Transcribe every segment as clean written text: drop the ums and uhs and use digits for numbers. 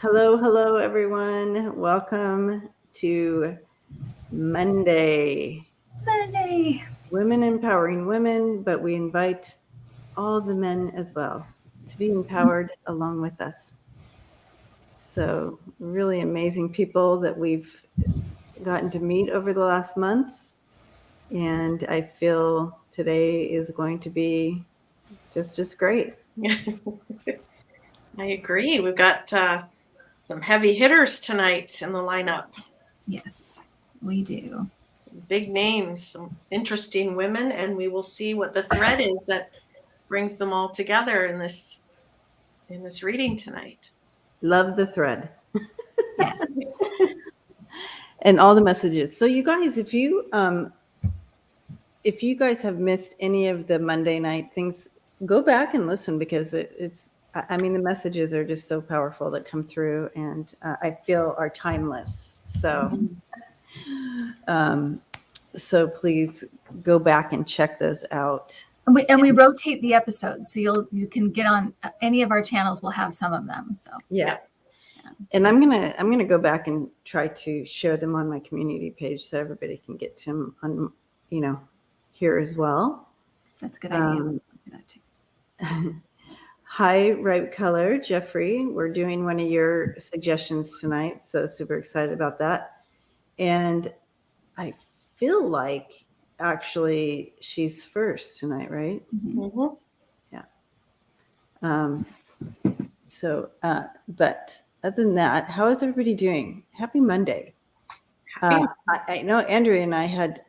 Hello, everyone. Welcome to Monday. Women empowering women, but we invite all the men as well to be empowered along with us. So, really amazing people that we've gotten to meet over the last months. And I feel today is going to be just great. I agree. We've got some heavy hitters tonight in the lineup. Yes, we do. Some big names, some interesting women, and we will see what the thread is that brings them all together in this reading tonight. Love the thread. Yes. And all the messages. So you guys, if you guys have missed any of the Monday night things, go back and listen because the messages are just so powerful that come through, and I feel are timeless. So, so please go back and check those out. And we rotate the episodes, so you can get on any of our channels. We'll have some of them. So yeah. And I'm gonna go back and try to share them on my community page so everybody can get to them on, here as well. That's a good idea. I'll do that too. Hi, Ripe Color, Jeffrey. We're doing one of your suggestions tonight, so super excited about that. And I feel like actually she's first tonight, right? Mm-hmm. Yeah. But other than that, how is everybody doing? Happy Monday. I know Andrea and I had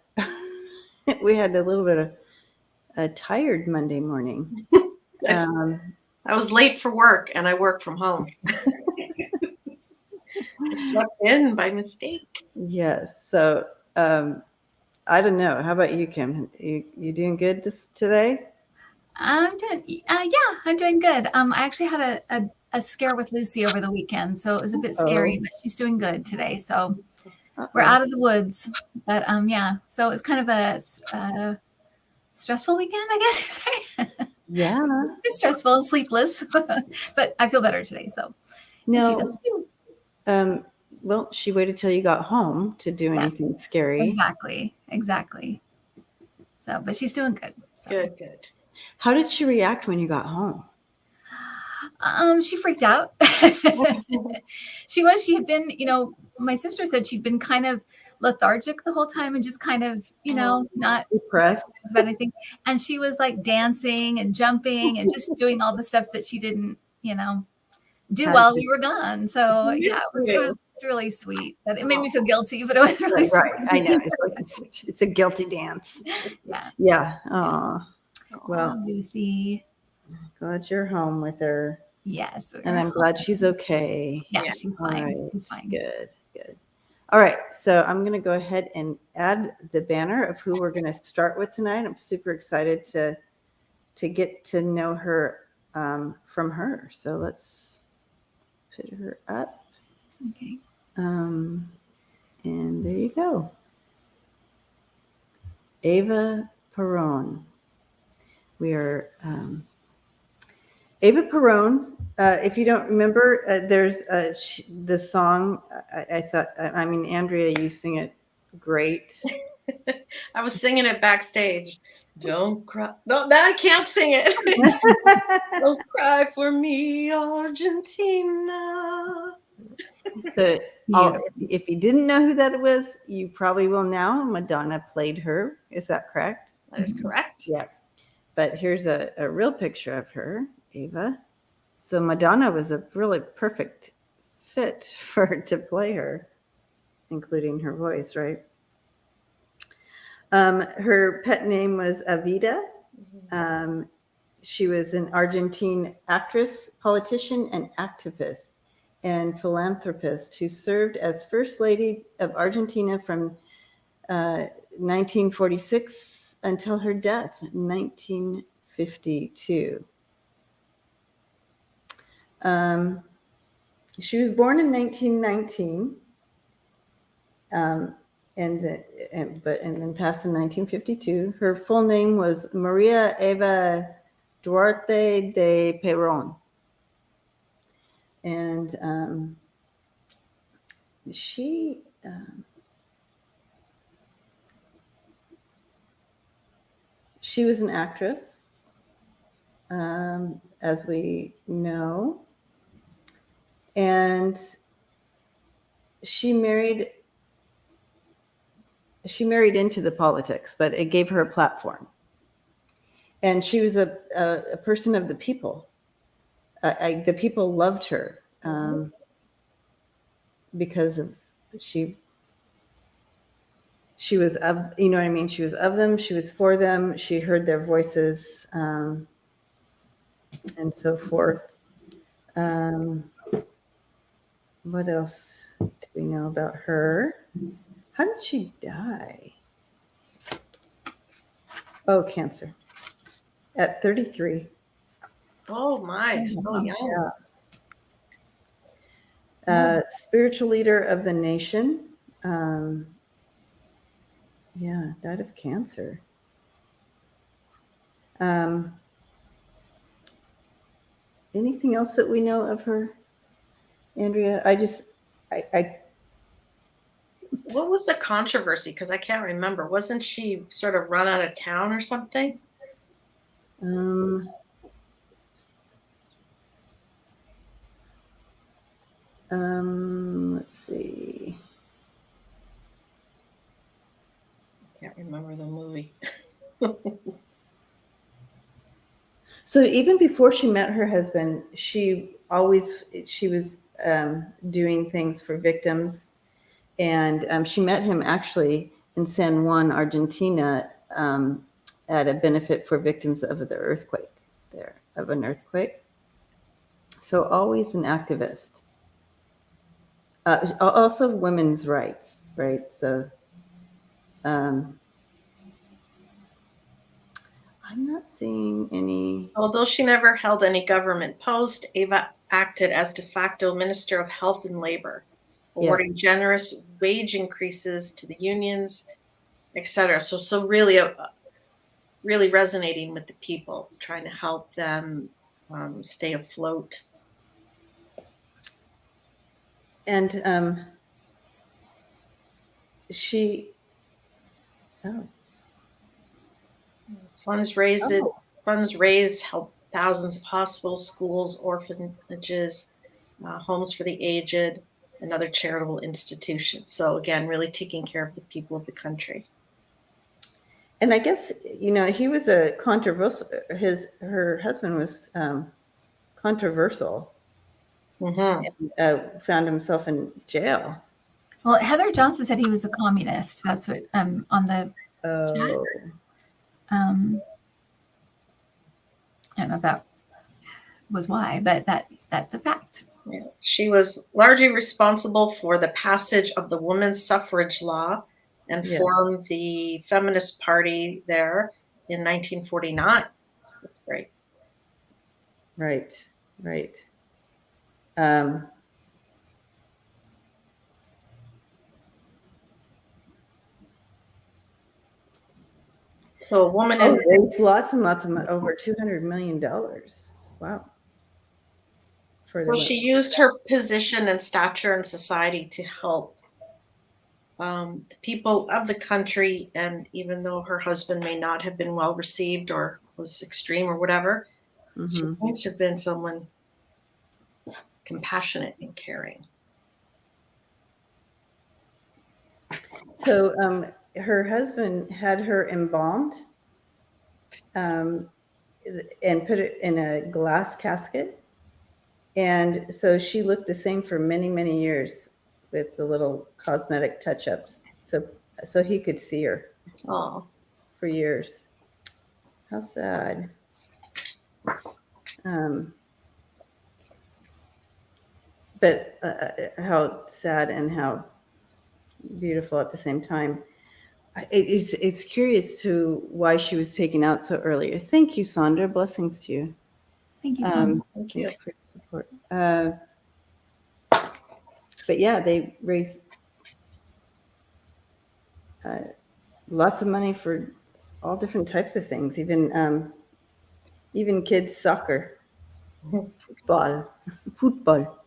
we had a little bit of a tired Monday morning. I was late for work and I work from home. I slept in by mistake. Yes. So I don't know. How about you, Kim? You doing good today? I'm doing good. I actually had a scare with Lucy over the weekend, so it was a bit scary, but she's doing good today. So we're out of the woods, but so it was kind of a stressful weekend, I guess you say. Yeah. It's a bit stressful and sleepless, but I feel better today. So no, she does too. Well, she waited till you got home to do anything scary. Exactly. So, but she's doing good. So. Good. How did she react when you got home? She freaked out. She had been, my sister said she'd been kind of lethargic the whole time and just kind of, not depressed about anything. And she was like dancing and jumping and just doing all the stuff that she didn't, do while we were gone. So it was really sweet. But it made me feel guilty, but it was really sweet. Right. I know. It's a guilty dance. Yeah. Oh, well, Lucy. Glad you're home with her. Yes. And I'm glad she's okay. Yeah, she's fine. Right. She's fine. Good. All right. So I'm going to go ahead and add the banner of who we're going to start with tonight. I'm super excited to get to know her from her. So let's put her up. Okay. And there you go. Eva Perón. We are Eva Perón. If you don't remember, there's the song. I thought, Andrea, you sing it great. I was singing it backstage. Don't cry. No, I can't sing it. Don't cry for me, Argentina. So if you didn't know who that was, you probably will now. Madonna played her. Is that correct? That is correct. Yeah. But here's a real picture of her, Eva. So Madonna was a really perfect fit for her to play her, including her voice, right? Her pet name was Avida. She was an Argentine actress, politician, and activist and philanthropist who served as First Lady of Argentina from 1946 until her death in 1952. She was born in 1919, and then passed in 1952. Her full name was Maria Eva Duarte de Perón. And she was an actress, as we know, and she married into the politics, but it gave her a platform. And she was a person of the people. The people loved her because of she was of, you know what I mean? She was of them. She was for them. She heard their voices, and so forth. What else do we know about her? How did she die? Oh, cancer. At 33. Oh my, so young. Yeah. Spiritual leader of the nation. Yeah, died of cancer. Anything else that we know of her, Andrea? What was the controversy? Because I can't remember. Wasn't she sort of run out of town or something? Let's see. I can't remember the movie. So even before she met her husband, she was doing things for victims, and she met him actually in San Juan, Argentina, at a benefit for victims of the earthquake there, of an earthquake. So always an activist. Also women's rights, right? So I'm not seeing any. Although she never held any government post, Ava acted as de facto Minister of Health and Labor, awarding generous wage increases to the unions, etc. So really, really resonating with the people, trying to help them stay afloat. And she. Oh. Funds raised help thousands of hospitals, schools, orphanages, homes for the aged, and other charitable institutions. So again, really taking care of the people of the country. And I guess, he was a controversial. Her husband was controversial. Mm-hmm. And, found himself in jail. Well, Heather Johnson said he was a communist. That's what on the chat. I don't know if that was why, but that's a fact. Yeah. She was largely responsible for the passage of the women's suffrage law and formed the Feminist Party there in 1949. That's great. Right. So a woman raised lots and lots of money, over $200 million. Wow. So she used her position and stature in society to help the people of the country. And even though her husband may not have been well received or was extreme or whatever, she seems to have been someone compassionate and caring. So her husband had her embalmed and put it in a glass casket. And so she looked the same for many, many years with the little cosmetic touch-ups. So he could see her for years. How sad. But how sad and how beautiful at the same time. It's curious to why she was taken out so early. Thank you, Sondra. Blessings to you. Thank you, Sondra. Thank you for your support. But yeah, they raised lots of money for all different types of things. Even even kids soccer, football. Football.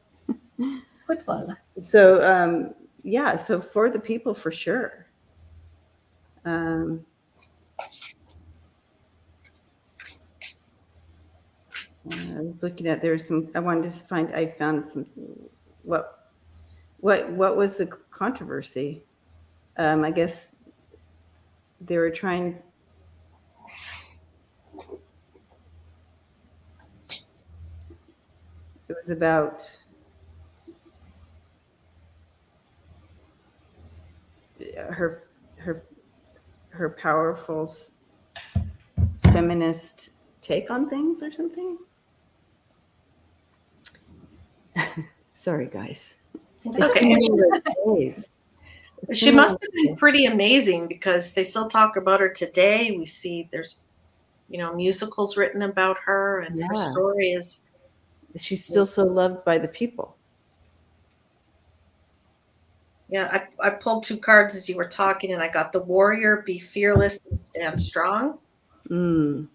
So yeah, so for the people for sure. I was looking at, there's some, I wanted to find, I found some, what was the controversy? I guess they were trying, it was about her powerful feminist take on things or something. Sorry, guys. It's okay. Days. She must have been pretty amazing because they still talk about her today. We see there's, musicals written about her, and her story is. She's still so loved by the people. Yeah, I pulled 2 cards as you were talking, and I got the warrior, be fearless and stand strong. And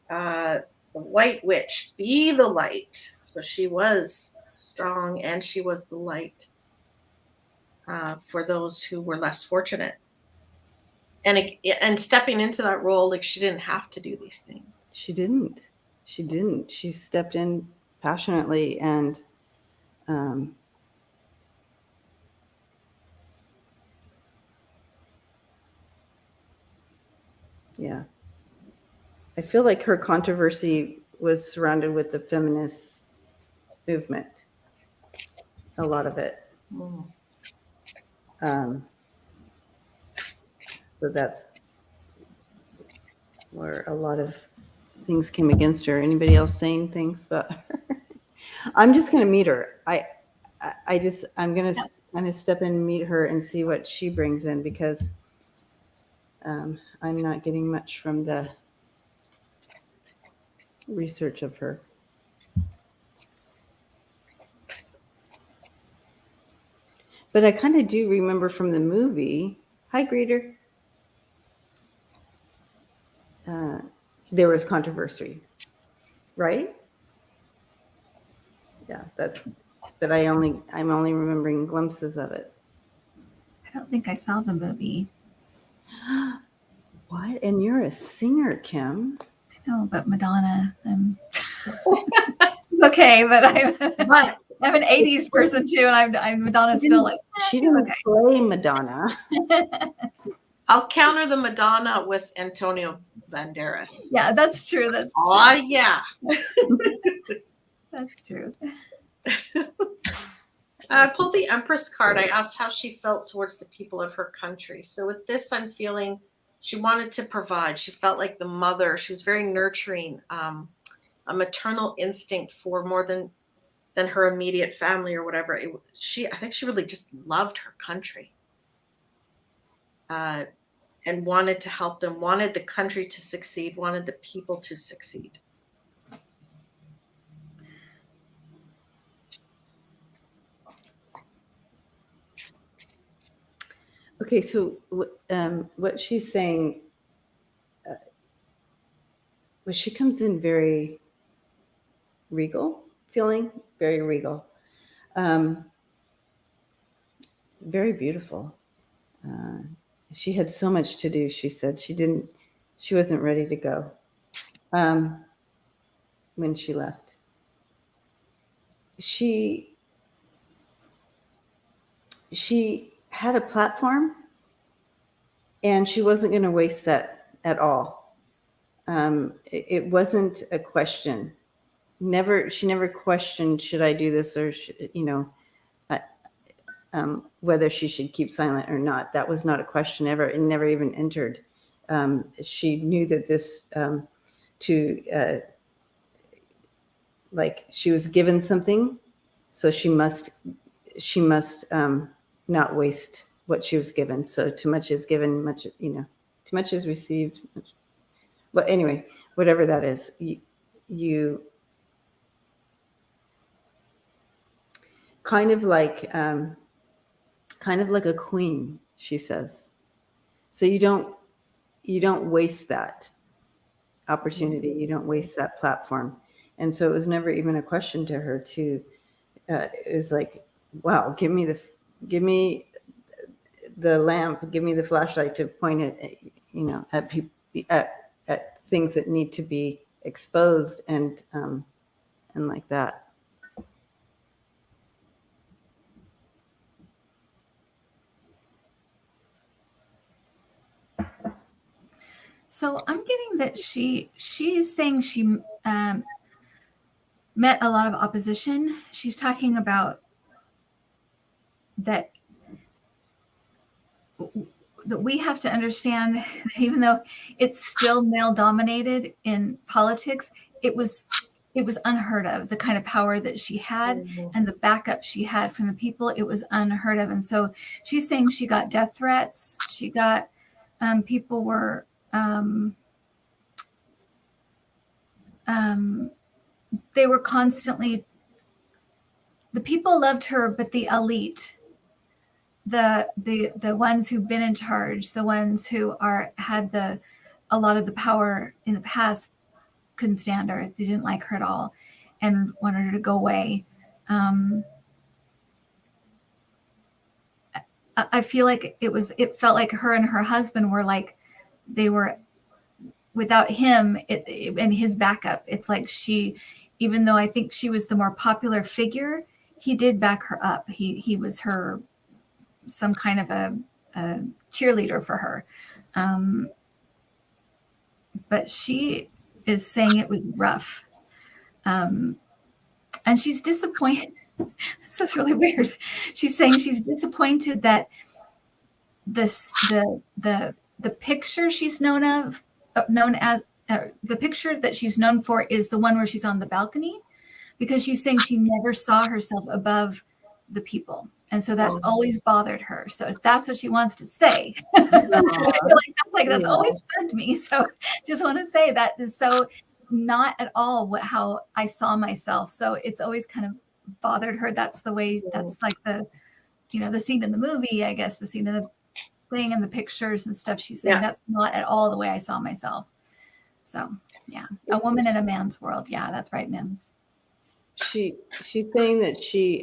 the white witch, be the light. So she was strong and she was the light for those who were less fortunate. And stepping into that role, like, she didn't have to do these things. She didn't. She stepped in passionately and yeah. I feel like her controversy was surrounded with the feminist movement. A lot of it. So that's where a lot of things came against her. Anybody else saying things about her? I'm just going to meet her. I'm going to kind of step in and meet her and see what she brings in, because I'm not getting much from the research of her. But I kind of do remember from the movie, hi, Greeter, there was controversy, right? Yeah, but I'm only remembering glimpses of it. I don't think I saw the movie. What? And you're a singer, Kim. I know, but Madonna, okay, but I'm an 80s person too, and I'm Madonna's still like, she didn't play Madonna. I'll counter the Madonna with Antonio Banderas. Yeah, that's true. That's true. Yeah. That's true. I pulled the Empress card. I asked how she felt towards the people of her country. So with this, I'm feeling she wanted to provide. She felt like the mother. She was very nurturing, a maternal instinct for more than her immediate family or whatever. I think she really just loved her country. And wanted to help them, wanted the country to succeed, wanted the people to succeed. Okay, so what she's saying, she comes in very regal, feeling very regal, very beautiful. She had so much to do. She said she wasn't ready to go when she left. She had a platform, and she wasn't going to waste that at all. It wasn't a question. She never questioned, should I do this, or whether she should keep silent or not. That was not a question ever. It never even entered. She knew that this like she was given something, so she must not waste what she was given. So too much is given, much, too much is received. But anyway, whatever that is, you kind of like a queen, she says. So you don't waste that. opportunity. You don't waste that platform. And so it was never even a question to her to, it was like, wow, give me the lamp, give me the flashlight to point it, at people, at things that need to be exposed and like that. So I'm getting that she is saying she met a lot of opposition. She's talking about that we have to understand, even though it's still male dominated in politics, it was unheard of, the kind of power that she had and the backup she had from the people. It was unheard of. And so she's saying she got death threats. She got people were they were constantly, the people loved her, but the elite, the ones who've been in charge, the ones who had a lot of the power in the past, couldn't stand her. They didn't like her at all and wanted her to go away. I feel like it felt like her and her husband were like, they were without him and his backup. It's like even though I think she was the more popular figure, he did back her up. He was her, some kind of a cheerleader for her. But she is saying it was rough. And she's disappointed. This is really weird. She's saying she's disappointed that the picture she's known as the picture that she's known for is the one where she's on the balcony, because she's saying she never saw herself above the people. And so that's always bothered her. So that's what she wants to say. I feel like that's always bugged me. So just want to say that is so not at all how I saw myself. So it's always kind of bothered her. That's the way, that's like the scene in the movie, I guess, the scene in the thing and the pictures and stuff. She's saying that's not at all the way I saw myself. So yeah, a woman in a man's world. Yeah, that's right, Mims. She's saying that she,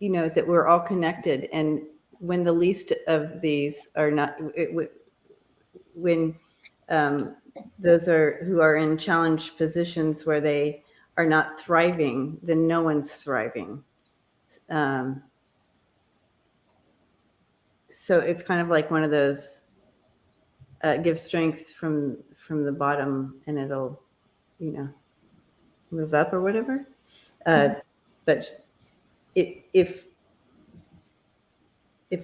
that we're all connected, and when the least of these are not, when those who are in challenged positions where they are not thriving, then no one's thriving. So it's kind of like one of those, give strength from the bottom, and it'll, move up or whatever. But if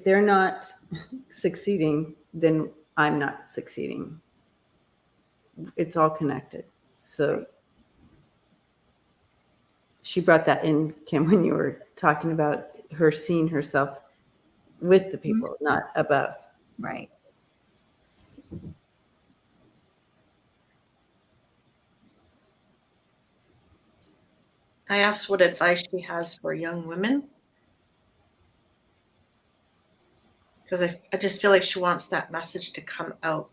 they're not succeeding, then I'm not succeeding. It's all connected. So she brought that in, Kim, when you were talking about her seeing herself with the people, not above. Right. I asked what advice she has for young women, because I just feel like she wants that message to come out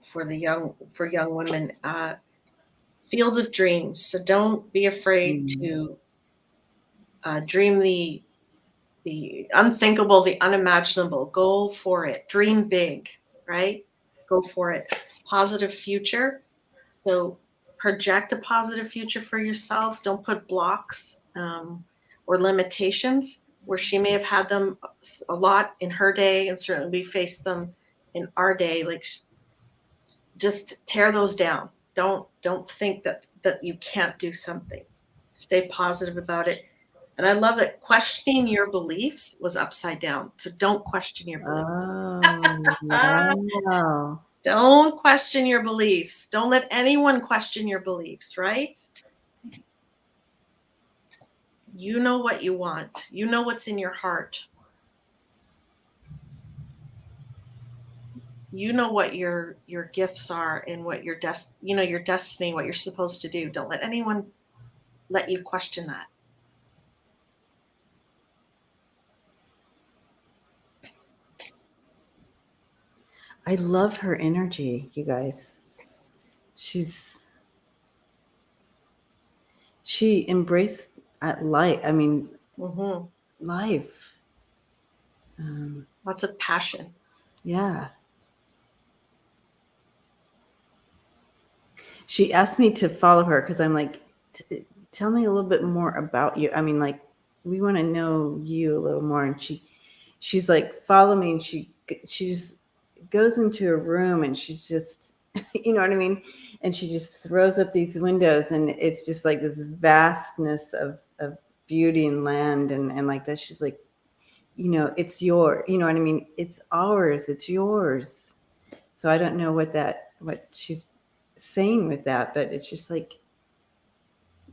for young women. Field of dreams. So don't be afraid to dream the unthinkable, the unimaginable. Go for it. Dream big, right? Go for it. Positive future. So project a positive future for yourself. Don't put blocks or limitations where she may have had them a lot in her day, and certainly we face them in our day. Like, just tear those down. Don't think that you can't do something. Stay positive about it. And I love that questioning your beliefs was upside down. So don't question your beliefs. Wow. Don't question your beliefs. Don't let anyone question your beliefs, right? You know what you want. You know what's in your heart. You know what your gifts are and what your your destiny, what you're supposed to do. Don't let anyone let you question that. I love her energy, you guys. She embraced life. I mean, life. Lots of passion. Yeah. She asked me to follow her because I'm like, tell me a little bit more about you. I mean, like, we want to know you a little more. And she's like, follow me. And she just goes into a room and she's just, you know what I mean? And she just throws up these windows and it's just like this vastness of beauty and land and like that. She's like, you know, it's your, you know what I mean? It's ours. It's yours. So I don't know what she's saying with that, but it's just like,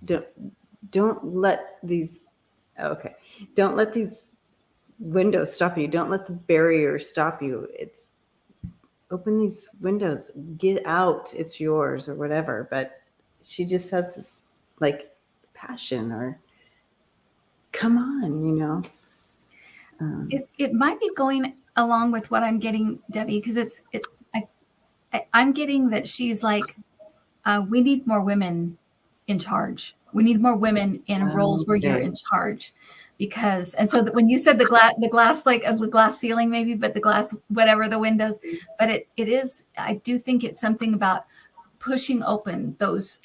don't let these windows stop you. Don't let the barrier stop you. It's open these windows, get out, it's yours or whatever. But she just has this like passion or come on, you know. It might be going along with what I'm getting, Debbie, because I'm getting that she's like, we need more women in charge. We need more women in roles where you're in charge, and so that when you said the glass like of the glass ceiling maybe, but the glass whatever the windows, but it is. I do think it's something about pushing open those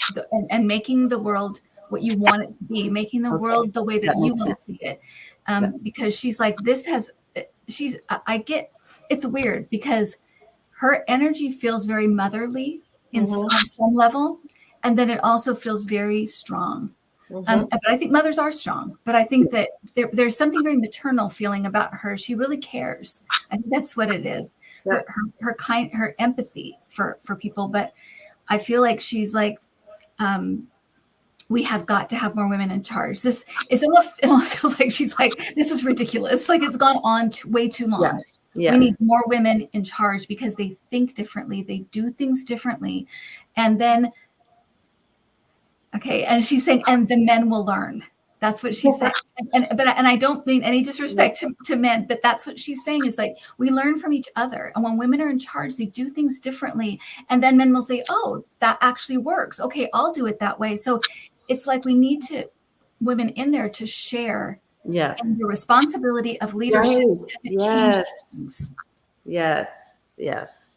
and making the world what you want it to be, making the world the way that you want to see it. Because she's like, I get, it's weird because her energy feels very motherly on some level. And then it also feels very strong. But I think mothers are strong, but I think that there's something very maternal feeling about her. She really cares. I think that's what it is. Her empathy for people. But I feel like she's like, we have got to have more women in charge. It almost feels like she's like, this is ridiculous. Like it's gone on way too long. Yeah. We need more women in charge because they think differently. They do things differently. And then, okay. And she's saying, and the men will learn. That's what she's saying. And I don't mean any disrespect to men, but that's what she's saying is like, we learn from each other. And when women are in charge, they do things differently. And then men will say, oh, that actually works. Okay, I'll do it that way. So it's like we need women in there to share in the responsibility of leadership. Yes. Yes. Yes.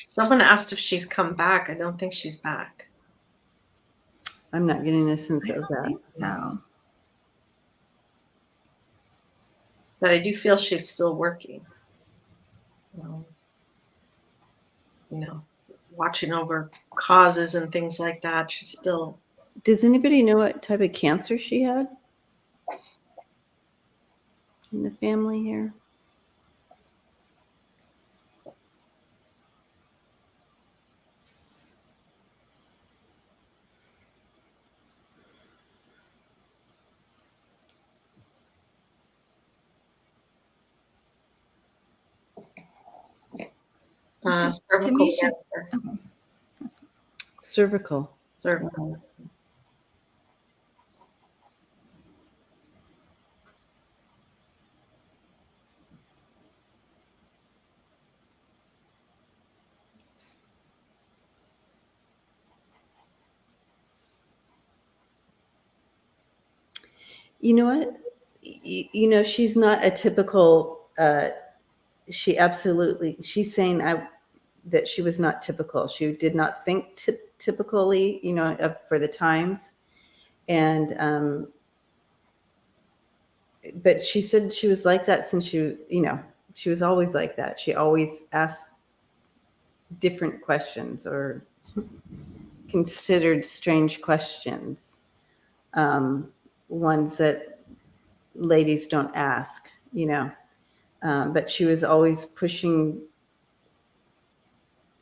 Someone asked if she's come back. I don't think she's back. I'm not getting a sense of that. I think so. But I do feel she's still working. You know, watching over causes and things like that. She's still. Does anybody know what type of cancer she had in the family here? Cervical cancer. Cervical. Cervical. You know what? You know, she's not a typical, she's saying that she was not typical. She did not think typically, you know, for the times. And, but she said she was like that since she was always like that. She always asked different questions or considered strange questions. Ones that ladies don't ask, you know. But she was always pushing.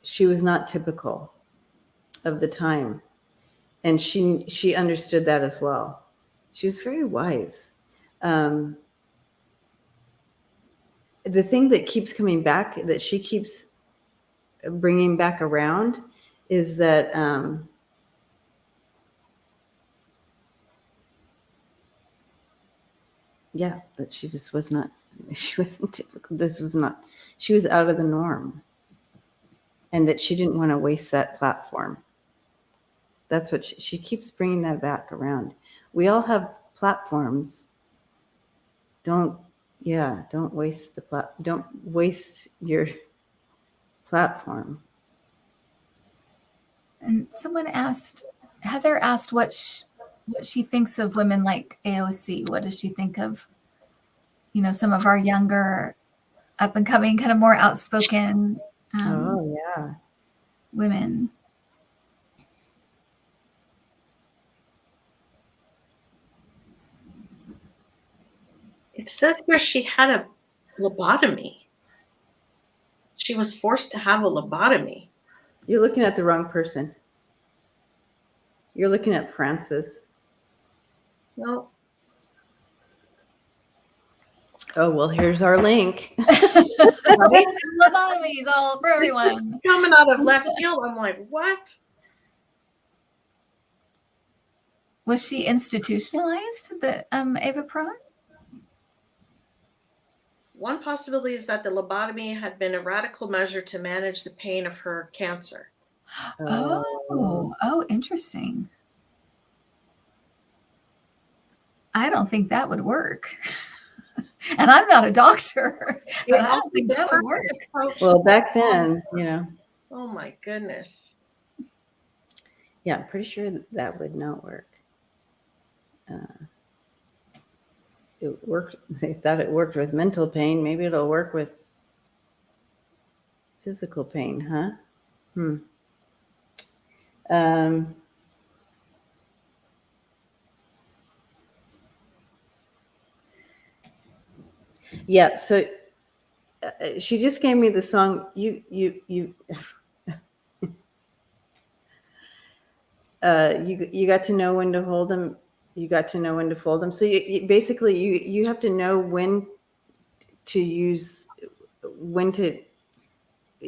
She was not typical of the time. And she understood that as well. She was very wise. The thing that keeps coming back, that she keeps bringing back around, is that yeah, that she just was not, she wasn't typical. This was not, she was out of the norm. And that she didn't want to waste that platform. That's what she keeps bringing that back around. We all have platforms. Don't waste don't waste your platform. And someone asked, Heather asked what she thinks of women like AOC. What does she think of, some of our younger, up and coming, kind of more outspoken women? It says where she had a lobotomy. She was forced to have a lobotomy. You're looking at the wrong person. You're looking at Frances. No. Oh, well, here's our link. Lobotomies all for everyone. Coming out of left field, I'm like, what? Was she institutionalized, the Ava Peron? One possibility is that the lobotomy had been a radical measure to manage the pain of her cancer. Oh, interesting. I don't think that would work. And I'm not a doctor, but I don't think that would work. Well, back then, Oh my goodness. Yeah, I'm pretty sure that would not work. It worked. They thought it worked with mental pain. Maybe it'll work with physical pain, huh? Yeah. So she just gave me the song. You got to know when to hold them. You got to know when to fold them. So you basically you have to know when to use, you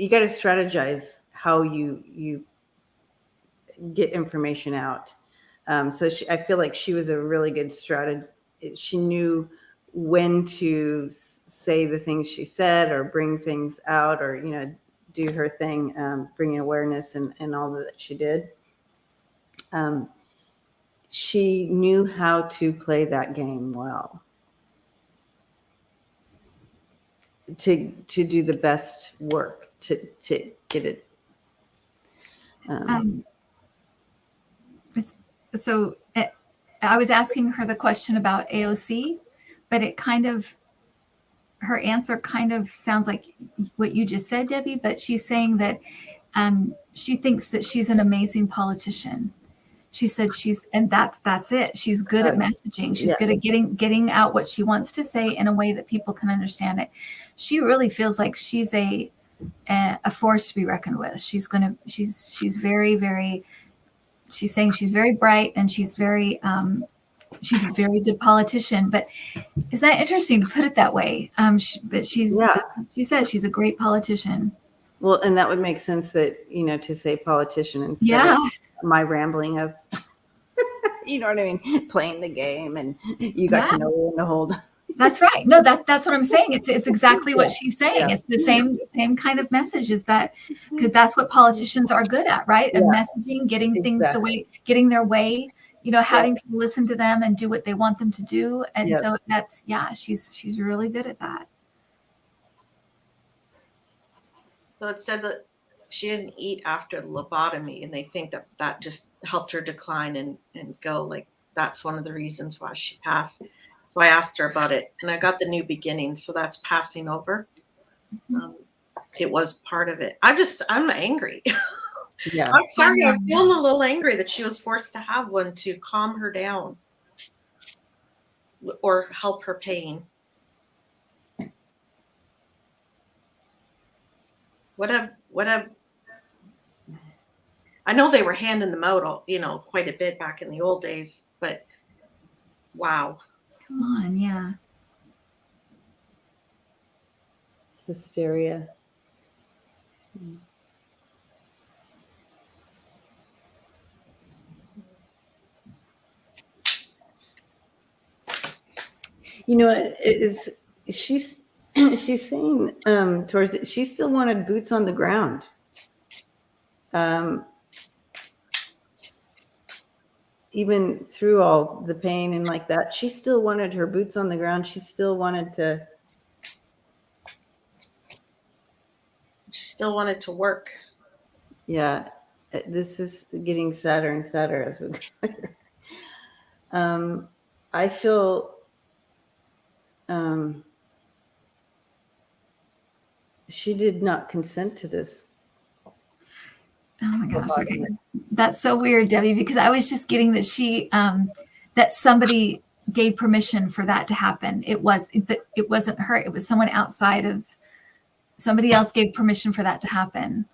got to strategize how you get information out. So I feel like she was a really good strategist. She knew when to say the things she said or bring things out or, do her thing, bring awareness and all that she did. She knew how to play that game well. To do the best work, to get it. So I was asking her the question about AOC, but her answer kind of sounds like what you just said, Debbie, but she's saying that she thinks that she's an amazing politician. She said and that's it. She's good at messaging. She's good at getting out what she wants to say in a way that people can understand it. She really feels like she's a force to be reckoned with. She's very, very, she's saying she's very bright and she's a very good politician, but is that interesting to put it that way? She says she's a great politician. Well, and that would make sense that, to say politician instead of my rambling of, you know what I mean? Playing the game and you got to know when to hold. That's right. No, that's what I'm saying. It's exactly what she's saying. It's the same kind of message is that, because that's what politicians are good at, right? And messaging, getting things getting their way, having people listen to them and do what they want them to do. And so she's really good at that. So it said that she didn't eat after the lobotomy, and they think that just helped her decline and go. Like, that's one of the reasons why she passed. So I asked her about it, and I got the new beginning. So that's passing over. It was part of it. I'm angry. Yeah. I'm sorry. I'm feeling a little angry that she was forced to have one to calm her down or help her pain. I know they were handing them out, quite a bit back in the old days, but wow. Come on, yeah. Hysteria. You know, it is she's she's saying towards it, she still wanted boots on the ground. Even through all the pain and like that, she still wanted her boots on the ground. She still wanted to. She still wanted to work. Yeah, this is getting sadder and sadder as we go. I feel she did not consent to this. Oh my gosh. Okay. That's so weird, Debbie, because I was just getting that that somebody gave permission for that to happen. It wasn't her. It was someone outside of somebody else gave permission for that to happen.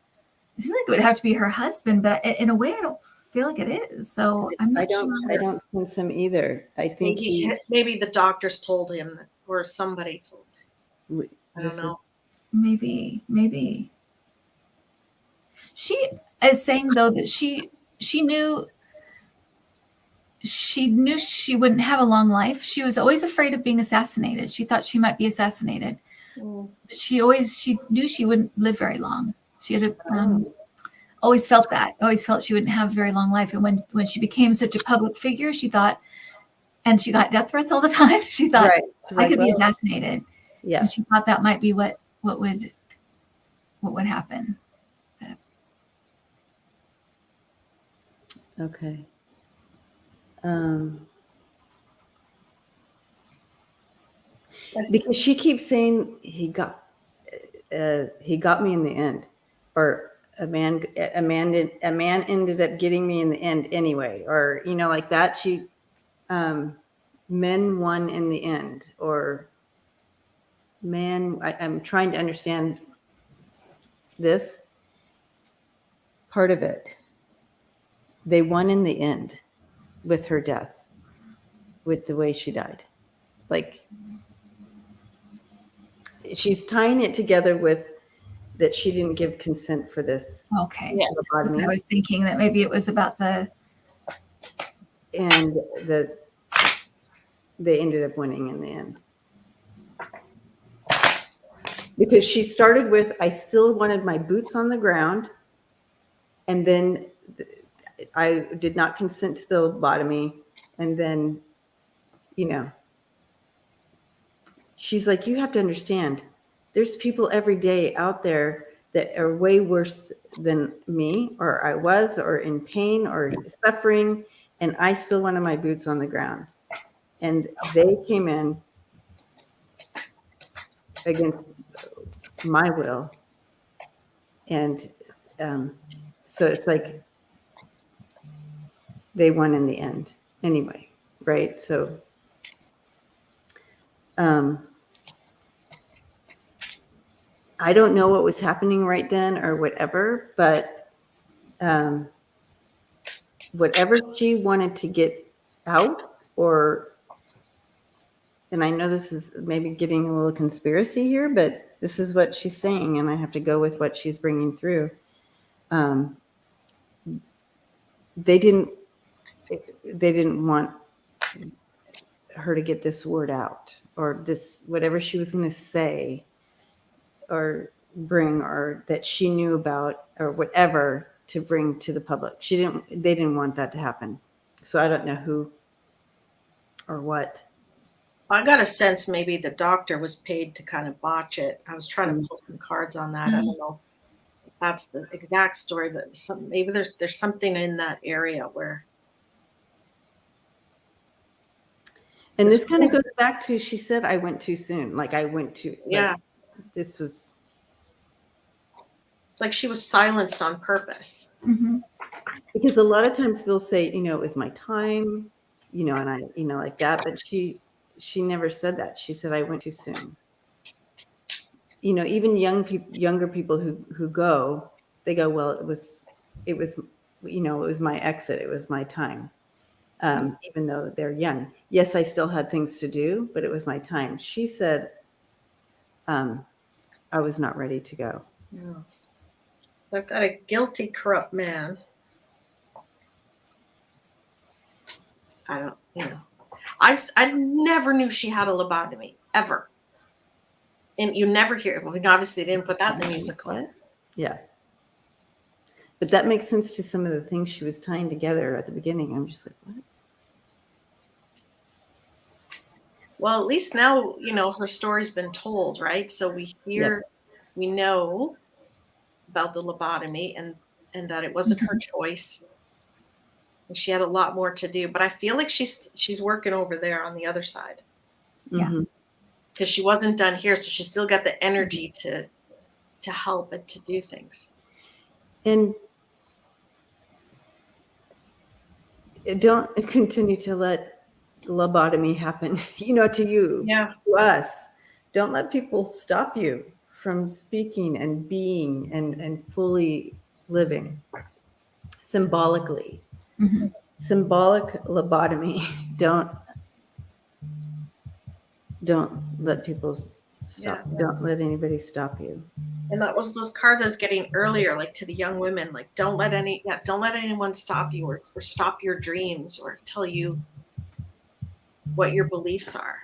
It seems like it would have to be her husband, but in a way, I don't feel like it is. So I'm not sure. I don't sense him either. I think maybe the doctors told him, or somebody told him. I don't know. Maybe. She is saying though that she knew she wouldn't have a long life. She was always afraid of being assassinated. She thought she might be assassinated. She knew she wouldn't live very long. She had always felt that. Always felt she wouldn't have a very long life. And when she became such a public figure, she thought, and she got death threats all the time. She thought, I could be assassinated. Yeah. And she thought that might be what would happen. Okay. Because she keeps saying he got me in the end, or a man ended up getting me in the end anyway, or like that. She men won in the end, or man. I'm trying to understand this part of it. They won in the end with her death, with the way she died. Like, she's tying it together with that she didn't give consent for this. Okay. Yeah. I was thinking that maybe it was about and that they ended up winning in the end. Because she started with, I still wanted my boots on the ground, and then I did not consent to the lobotomy, and then, she's like, you have to understand, there's people every day out there that are way worse than me, or I was, or in pain, or suffering, and I still wanted my boots on the ground. And they came in against my will. And so it's like they won in the end anyway, right? So I don't know what was happening right then or whatever, but whatever she wanted to get out, and I know this is maybe getting a little conspiracy here, but this is what she's saying, and I have to go with what she's bringing through. They didn't want her to get this word out, or this, whatever she was going to say or bring, or that she knew about, or whatever, to bring to the public. They didn't want that to happen. So I don't know who or what. I got a sense maybe the doctor was paid to kind of botch it. I was trying to pull some cards on that. I don't know if that's the exact story, but maybe there's something in that area where. And this kind of goes back to, she said, I went too soon. Like I went too. Yeah. This was. Like she was silenced on purpose. Mm-hmm. Because a lot of times we'll say, it was my time, and I, like that. But she never said that. She said, I went too soon. Even younger people who go, they go, well, it was, it was my exit. It was my time. Even though they're young. Yes, I still had things to do, but it was my time. She said, I was not ready to go. Yeah. I've got a guilty, corrupt man. I don't, I never knew she had a lobotomy, ever. And you never hear it. Well, obviously they didn't put that in the musical. What? Yeah. But that makes sense to some of the things she was tying together at the beginning. I'm just like, what? Well, at least now, her story's been told, right? So we hear, we know about the lobotomy and that it wasn't her choice. And she had a lot more to do. But I feel like she's working over there on the other side. Yeah. Because she wasn't done here, so she still got the energy to help and to do things. And don't continue to let lobotomy happen, to you, to us. Don't let people stop you from speaking and being and fully living symbolically. Mm-hmm. Symbolic lobotomy. Don't let people stop. Yeah. Don't let anybody stop you. And that was those cards I was getting earlier, like to the young women, like don't let anyone stop you or stop your dreams or tell you what your beliefs are.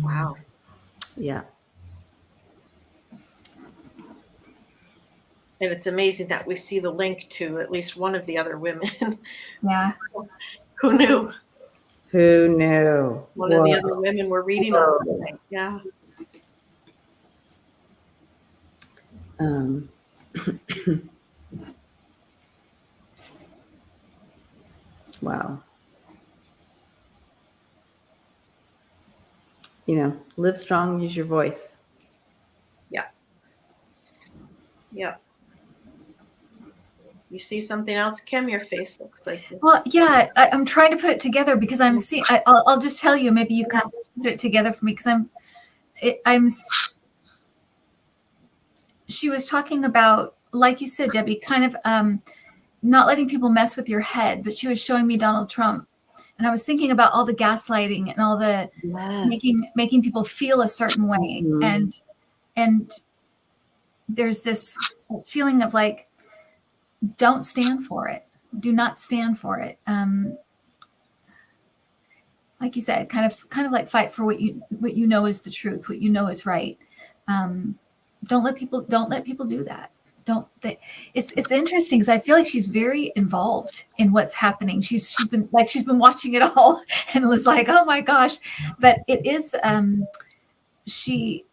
Wow. Yeah. And it's amazing that we see the link to at least one of the other women. Yeah. Who knew? Who knew? One of the other women we're reading on today. Yeah. Wow. Live strong, use your voice. Yeah. Yeah. You see something else, Kim? Your face looks like this. Well, yeah, I'm trying to put it together because I'm seeing. I'll just tell you. Maybe you can put it together for me because She was talking about, like you said, Debbie, kind of not letting people mess with your head. But she was showing me Donald Trump, and I was thinking about all the gaslighting and all the making people feel a certain way, Mm-hmm. and there's this feeling of like, don't stand for it. Do not stand for it. Like you said, kind of like fight for what you know is the truth, what you know is right. Don't let people do that. It's interesting because I feel like she's very involved in what's happening. She's been watching it all and was like, oh my gosh. But it is she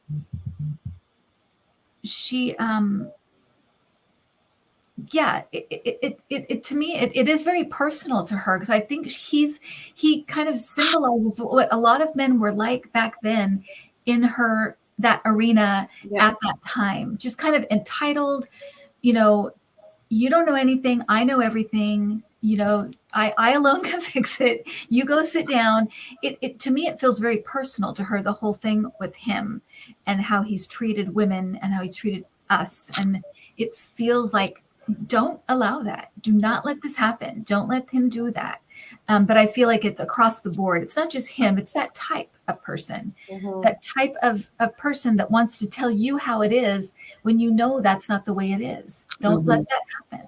yeah, it to me it is very personal to her because I think he kind of symbolizes what a lot of men were like back then in that arena at that time, just kind of entitled, you don't know anything, I know everything, I alone can fix it, you go sit down. It to me it feels very personal to her, the whole thing with him and how he's treated women and how he's treated us, and it feels like, don't allow that. Do not let this happen. Don't let him do that. But I feel like it's across the board. It's not just him. It's that type of person, that type of person that wants to tell you how it is when you know that's not the way it is. Don't let that happen.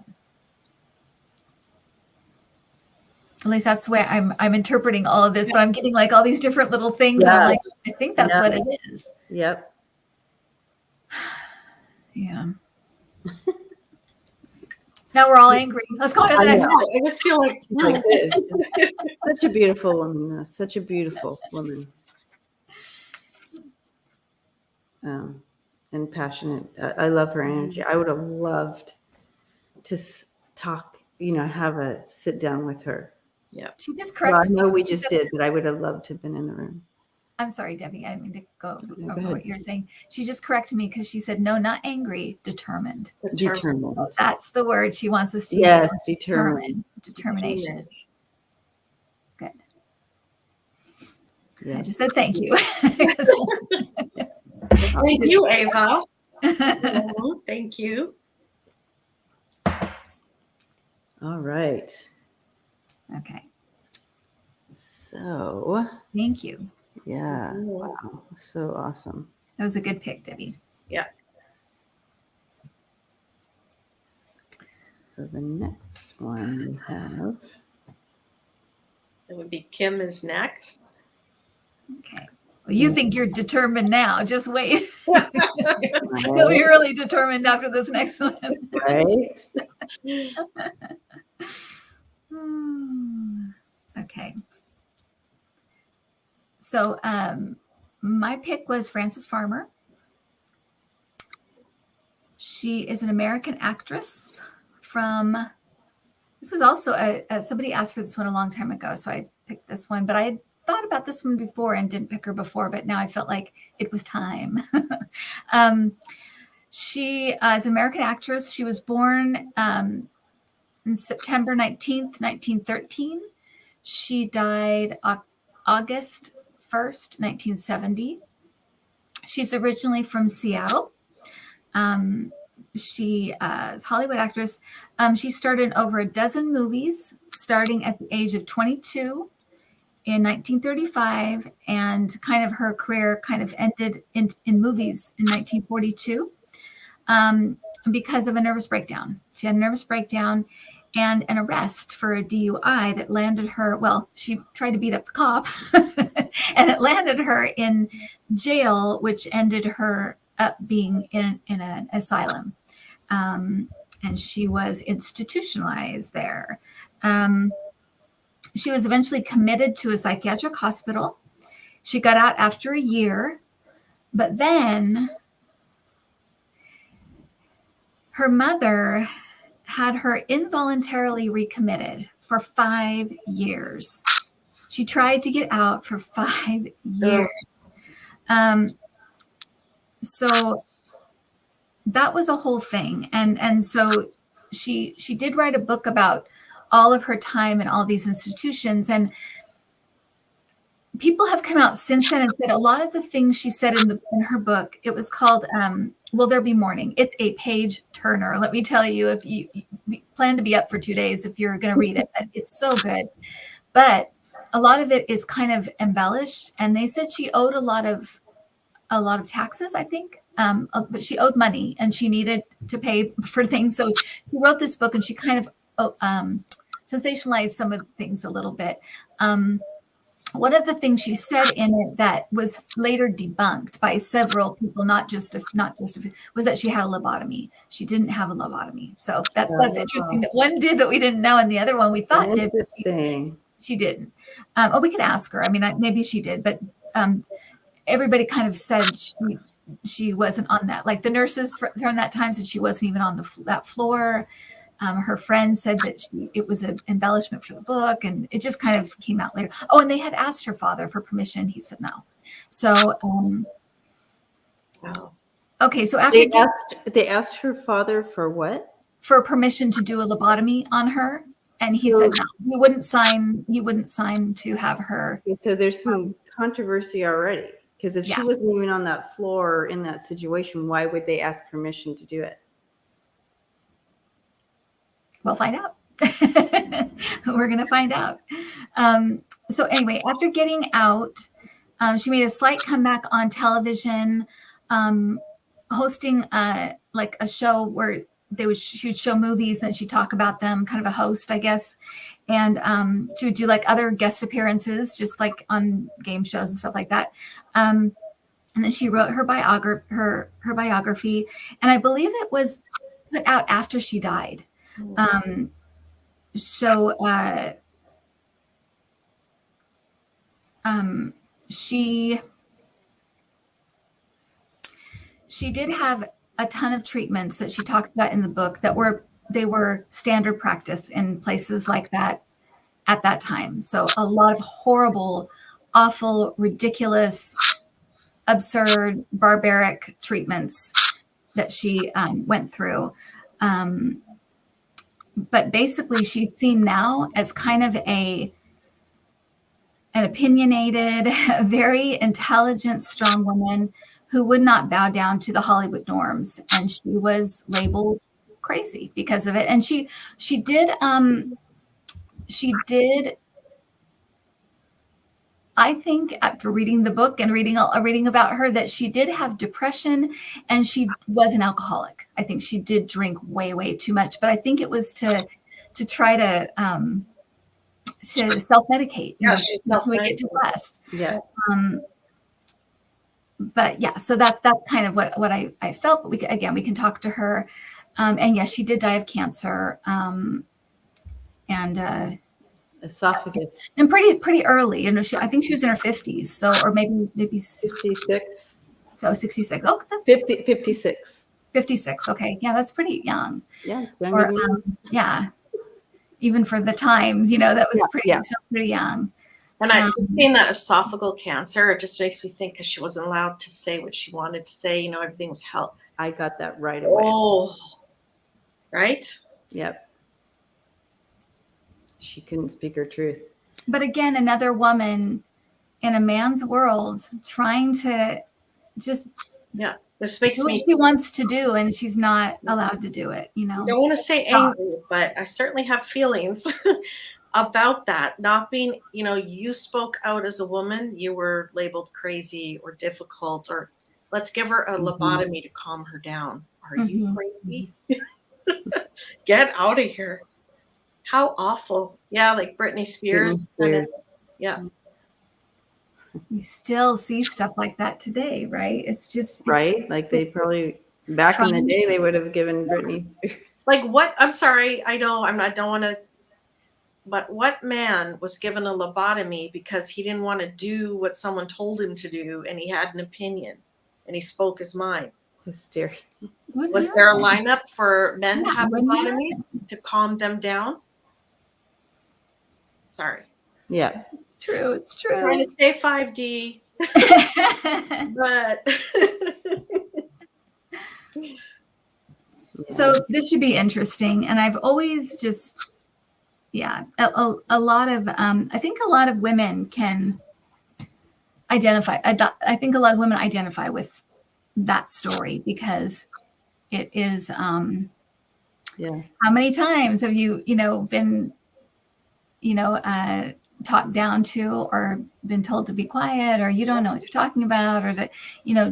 At least that's the way I'm interpreting all of this, but I'm getting like all these different little things. And I'm like, I think that's what it is. Yep. Yeah. Now we're all angry. Let's go on to the next one. I just feel like such a beautiful woman, though. Such a beautiful woman. And passionate. I love her energy. I would have loved to talk, have a sit down with her. Yeah. She just corrected me. I know we just did, but I would have loved to have been in the room. I'm sorry, Debbie. I mean to go over what you're saying. She just corrected me because she said, no, not angry, determined. Determined. Oh, that's the word she wants us to use. Yes, determined. Determination. Good. Yeah. I just said thank you. Thank you, Ava. Thank you. All right. Okay. So. Thank you. Yeah. Wow. So awesome. That was a good pick, Debbie. Yeah. So the next one we have. It would be Kim is next. Okay. Well, you think you're determined now. Just wait. You'll be really determined after this next one. Right. Okay. So my pick was Frances Farmer. She is an American actress from, this was also somebody asked for this one a long time ago, so I picked this one, but I had thought about this one before and didn't pick her before, but now I felt like it was time. She is an American actress. She was born in September 19th, 1913. She died August 1st, 1970. She's originally from Seattle. She is a Hollywood actress. She starred in over a dozen movies, starting at the age of 22 in 1935, and kind of her career kind of ended in movies in 1942 because of a nervous breakdown. She had a nervous breakdown and an arrest for a DUI that landed her, well, she tried to beat up the cop, and it landed her in jail, which ended her up being in an asylum. And she was institutionalized there. She was eventually committed to a psychiatric hospital. She got out after a year, but then her mother had her involuntarily recommitted for 5 years. She tried to get out for 5 years. So that was a whole thing. And so she did write a book about all of her time in all these institutions. And people have come out since then and said a lot of the things she said in her book, it was called Will There Be Morning? It's a page turner. Let me tell you, if you plan to be up for 2 days, if you're going to read it, it's so good. But a lot of it is kind of embellished. And they said she owed a lot of taxes, I think. But she owed money and she needed to pay for things. So she wrote this book and she kind of sensationalized some of the things a little bit. One of the things she said in it that was later debunked by several people, not just was that she had a lobotomy. She didn't have a lobotomy. So that's interesting that one did that we didn't know, and the other one we thought did. She didn't. We could ask her. I mean, maybe she did, but everybody kind of said she wasn't on that. Like the nurses from that time said she wasn't even on that floor. Her friend said that it was an embellishment for the book, and it just kind of came out later. Oh, and they had asked her father for permission. He said no. So, okay. So after they asked her father for what? For permission to do a lobotomy on her, and he said no. You wouldn't sign to have her. So there's some controversy already, because if she wasn't even on that floor in that situation, why would they ask permission to do it? We'll find out. We're going to find out. So anyway, after getting out, she made a slight comeback on television, hosting like a show where she would show movies and she'd talk about them, kind of a host, I guess. And she would do like other guest appearances, just like on game shows and stuff like that. And then she wrote her biography, and I believe it was put out after she died. She did have a ton of treatments that she talks about in the book that were standard practice in places like that at that time. So a lot of horrible, awful, ridiculous, absurd, barbaric treatments that she went through. But basically, she's seen now as kind of an opinionated, very intelligent, strong woman who would not bow down to the Hollywood norms. And she was labeled crazy because of it. And she did I think after reading the book and reading about her that she did have depression and she was an alcoholic. I think she did drink way, way too much, but I think it was to try to self-medicate, Yeah, to get depressed. Yeah. But yeah, so that's kind of what I felt. But we can talk to her. And yes, she did die of cancer. And Esophagus. and pretty early. I think she was in her 50s. So, or maybe 56. So 66. Oh, that's 56. 56. Okay. Yeah, that's pretty young. Yeah. Or, yeah. Even for the times, that was pretty young. And I've seen that esophageal cancer. It just makes me think because she wasn't allowed to say what she wanted to say. Everything was held. I got that right away. Oh, right? Yep. She couldn't speak her truth. But again, another woman in a man's world trying to just this makes do what she wants to do, and she's not allowed to do it. I don't want to say angry, but I certainly have feelings about that. Not being, you spoke out as a woman, you were labeled crazy or difficult, or let's give her a lobotomy to calm her down. Are you crazy? Get out of here. How awful. Yeah, like Britney Spears. Yeah. We still see stuff like that today, right? It's right. Like they probably back in the day they would have given Britney Spears. Like what? I'm sorry. I know I don't want to. But what man was given a lobotomy because he didn't want to do what someone told him to do, and he had an opinion, and he spoke his mind? Hysteria. Was there a lineup for men to have lobotomies to calm them down? Sorry. Yeah. It's true. It's true. I'm trying to stay 5D. But so this should be interesting. And I've always just, a lot of, I think a lot of women can identify. I think a lot of women identify with that story because it is, how many times have you, been, talked down to or been told to be quiet, or you don't know what you're talking about, or that,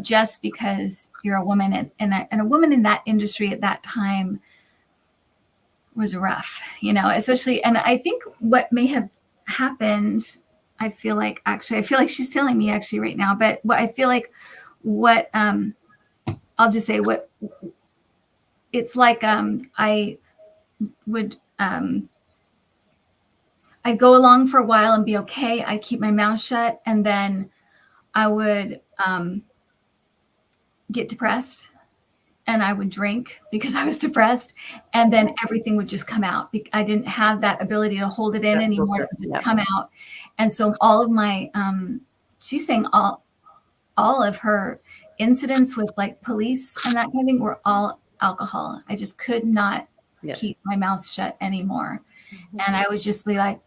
just because you're a woman and a woman in that industry at that time was rough, especially. And I think what may have happened, I feel like she's telling me actually right now, but what I feel like I'll just say what it's like, I would, I'd go along for a while and be okay. I'd keep my mouth shut. And then I would get depressed and I would drink because I was depressed. And then everything would just come out. I didn't have that ability to hold it in anymore. It would just come out. And so all of my, she's saying all of her incidents with like police and that kind of thing were all alcohol. I just could not keep my mouth shut anymore. And I would just be like,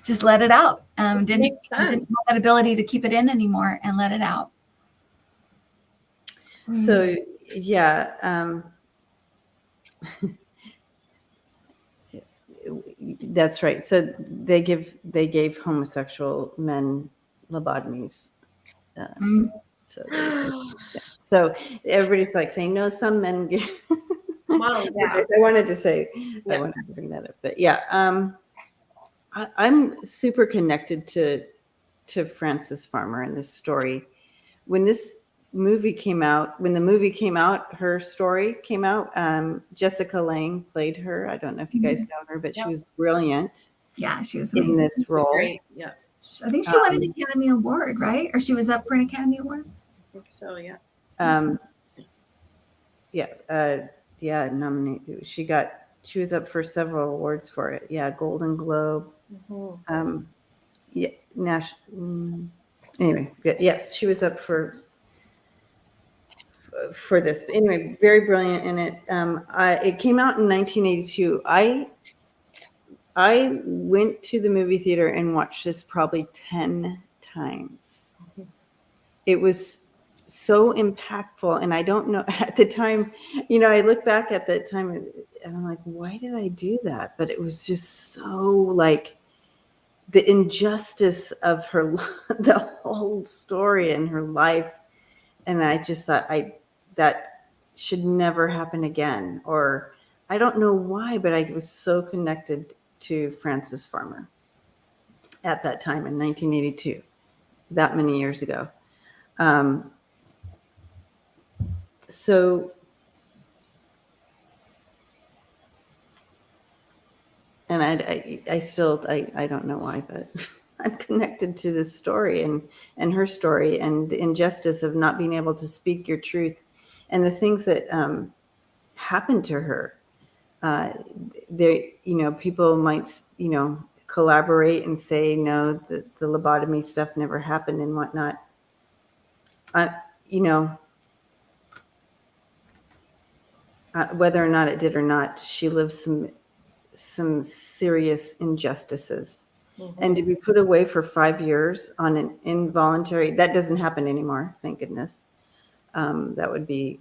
just let it out. Didn't have that ability to keep it in anymore and let it out. So, that's right. So they gave homosexual men lobotomies. So everybody's like saying, no, some men get. Well, I wanted to bring that up, but I'm super connected to Frances Farmer in this story. When this movie came out, her story came out. Jessica Lange played her. I don't know if you guys know her, but she was brilliant. Yeah, she was amazing in this role. Great. Yeah, I think she won an Academy Award, right? Or she was up for an Academy Award. I think so. Yeah. Nominated. She was up for several awards for it. Yeah, Golden Globe. Anyway, yes, she was up for this. Anyway, very brilliant in it. It came out in 1982. I went to the movie theater and watched this probably 10 times. It was so impactful. And I don't know at the time, I look back at that time and I'm like, why did I do that? But it was just so like the injustice of her, the whole story in her life. And I just thought that should never happen again. Or I don't know why, but I was so connected to Frances Farmer at that time in 1982, that many years ago. So, and I still, I don't know why, but I'm connected to this story and her story and the injustice of not being able to speak your truth and the things that happened to her. There, people might, collaborate and say, no, the lobotomy stuff never happened and whatnot. Whether or not it did or not, she lived some serious injustices. Mm-hmm. And to be put away for 5 years on an involuntary, that doesn't happen anymore, thank goodness. That would be,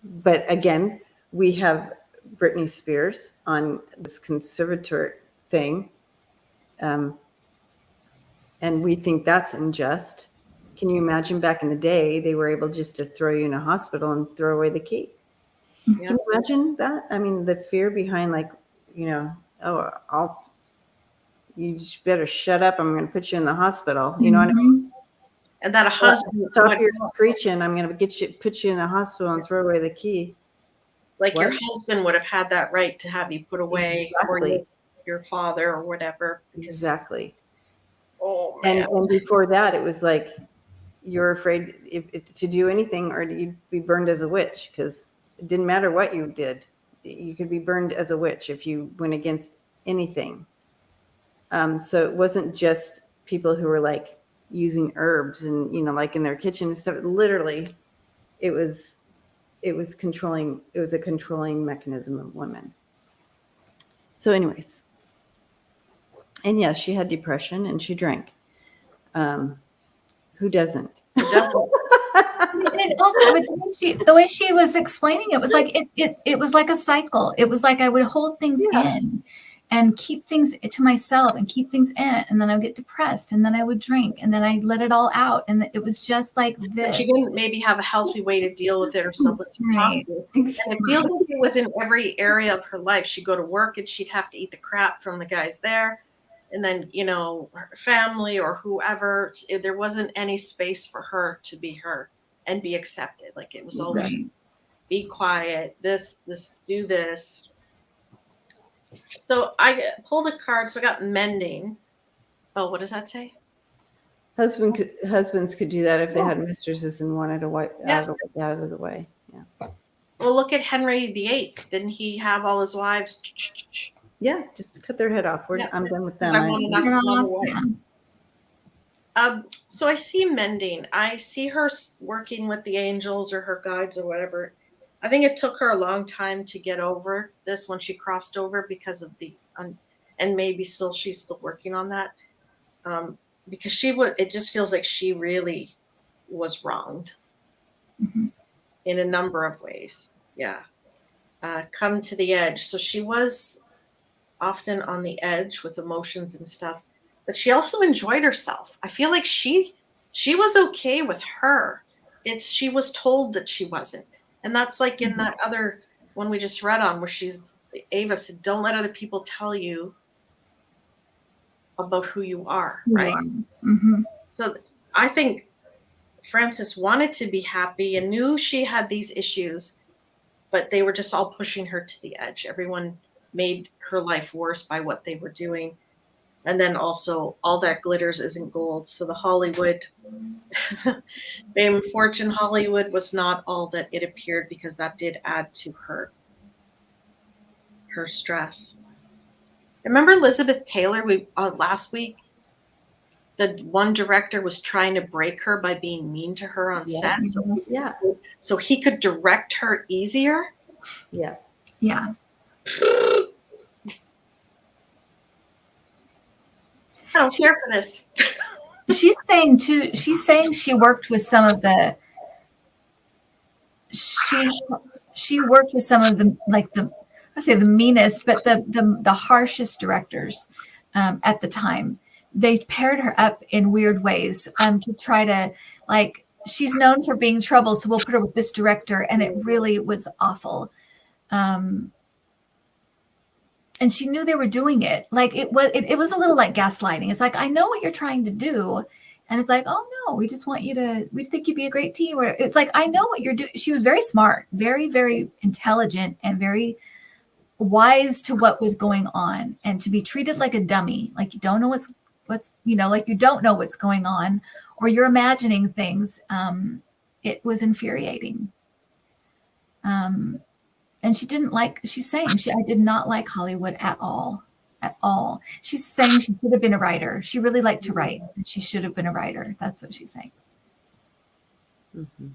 but again, we have Britney Spears on this conservator thing, and we think that's unjust. Can you imagine back in the day, they were able just to throw you in a hospital and throw away the key? Yeah. Can you imagine that? I mean, the fear behind, like, you better shut up. I'm going to put you in the hospital. You know what I mean? And that a husband stop your screeching. I'm going to put you in the hospital and throw away the key. Like what? Your husband would have had that right to have you put away, exactly. Or your father or whatever. Exactly. Oh man. And before that, it was like you're afraid if to do anything or you'd be burned as a witch, because it didn't matter what you did. You could be burned as a witch if you went against anything. So it wasn't just people who were like using herbs and, like in their kitchen and stuff. Literally, it was controlling. It was a controlling mechanism of women. So anyways, and yes, she had depression and she drank. Who doesn't? And also, but the way she was explaining it was like it was like a cycle. It was like I would hold things in and keep things to myself and keep things in, and then I would get depressed, and then I would drink, and then I let it all out, and it was just like this. But she didn't maybe have a healthy way to deal with it or something to talk to. And it feels like it was in every area of her life. She'd go to work and she'd have to eat the crap from the guys there. And then, her family or whoever, there wasn't any space for her to be her and be accepted. Like it was always be quiet, this, do this. So I pulled a card. So I got mending. Oh, what does that say? Husbands could do that if they had mistresses and wanted to wipe out of the way. Yeah. Well, look at Henry VIII. Didn't he have all his wives? Yeah, just cut their head off. I'm done with them. So I see mending. I see her working with the angels or her guides or whatever. I think it took her a long time to get over this when she crossed over because of and maybe she's still working on that. Because it just feels like she really was wronged in a number of ways. Yeah. Come to the edge. So she was often on the edge with emotions and stuff, but she also enjoyed herself. I feel like she was okay with her. She was told that she wasn't. And that's like in that other one we just read on where Ava said, don't let other people tell you about who you are, right? Mm-hmm. So I think Frances wanted to be happy and knew she had these issues, but they were just all pushing her to the edge. Everyone made her life worse by what they were doing. And then also all that glitters isn't gold. So the Hollywood, fame, fortune, Hollywood was not all that it appeared, because that did add to her stress. Remember Elizabeth Taylor? Last week, the one director was trying to break her by being mean to her on set. So he could direct her easier. Yeah. Yeah. I don't care for this. She's saying she worked with some of the she worked with some of the, like, I say the meanest, but the harshest directors at the time. They paired her up in weird ways to try to, like, she's known for being trouble, so we'll put her with this director, and it really was awful. And she knew they were doing it. Like, it was a little like gaslighting. It's like, I know what you're trying to do. And it's like, oh no, we think you'd be a great team. Or it's like, I know what you're doing. She was very smart, very, very intelligent, and very wise to what was going on, and to be treated like a dummy, like you don't know what's, like you don't know what's going on, or you're imagining things. It was infuriating. And she's saying I did not like Hollywood at all. At all. She's saying she should have been a writer. She really liked to write, and she should have been a writer. That's what she's saying. Mm-hmm.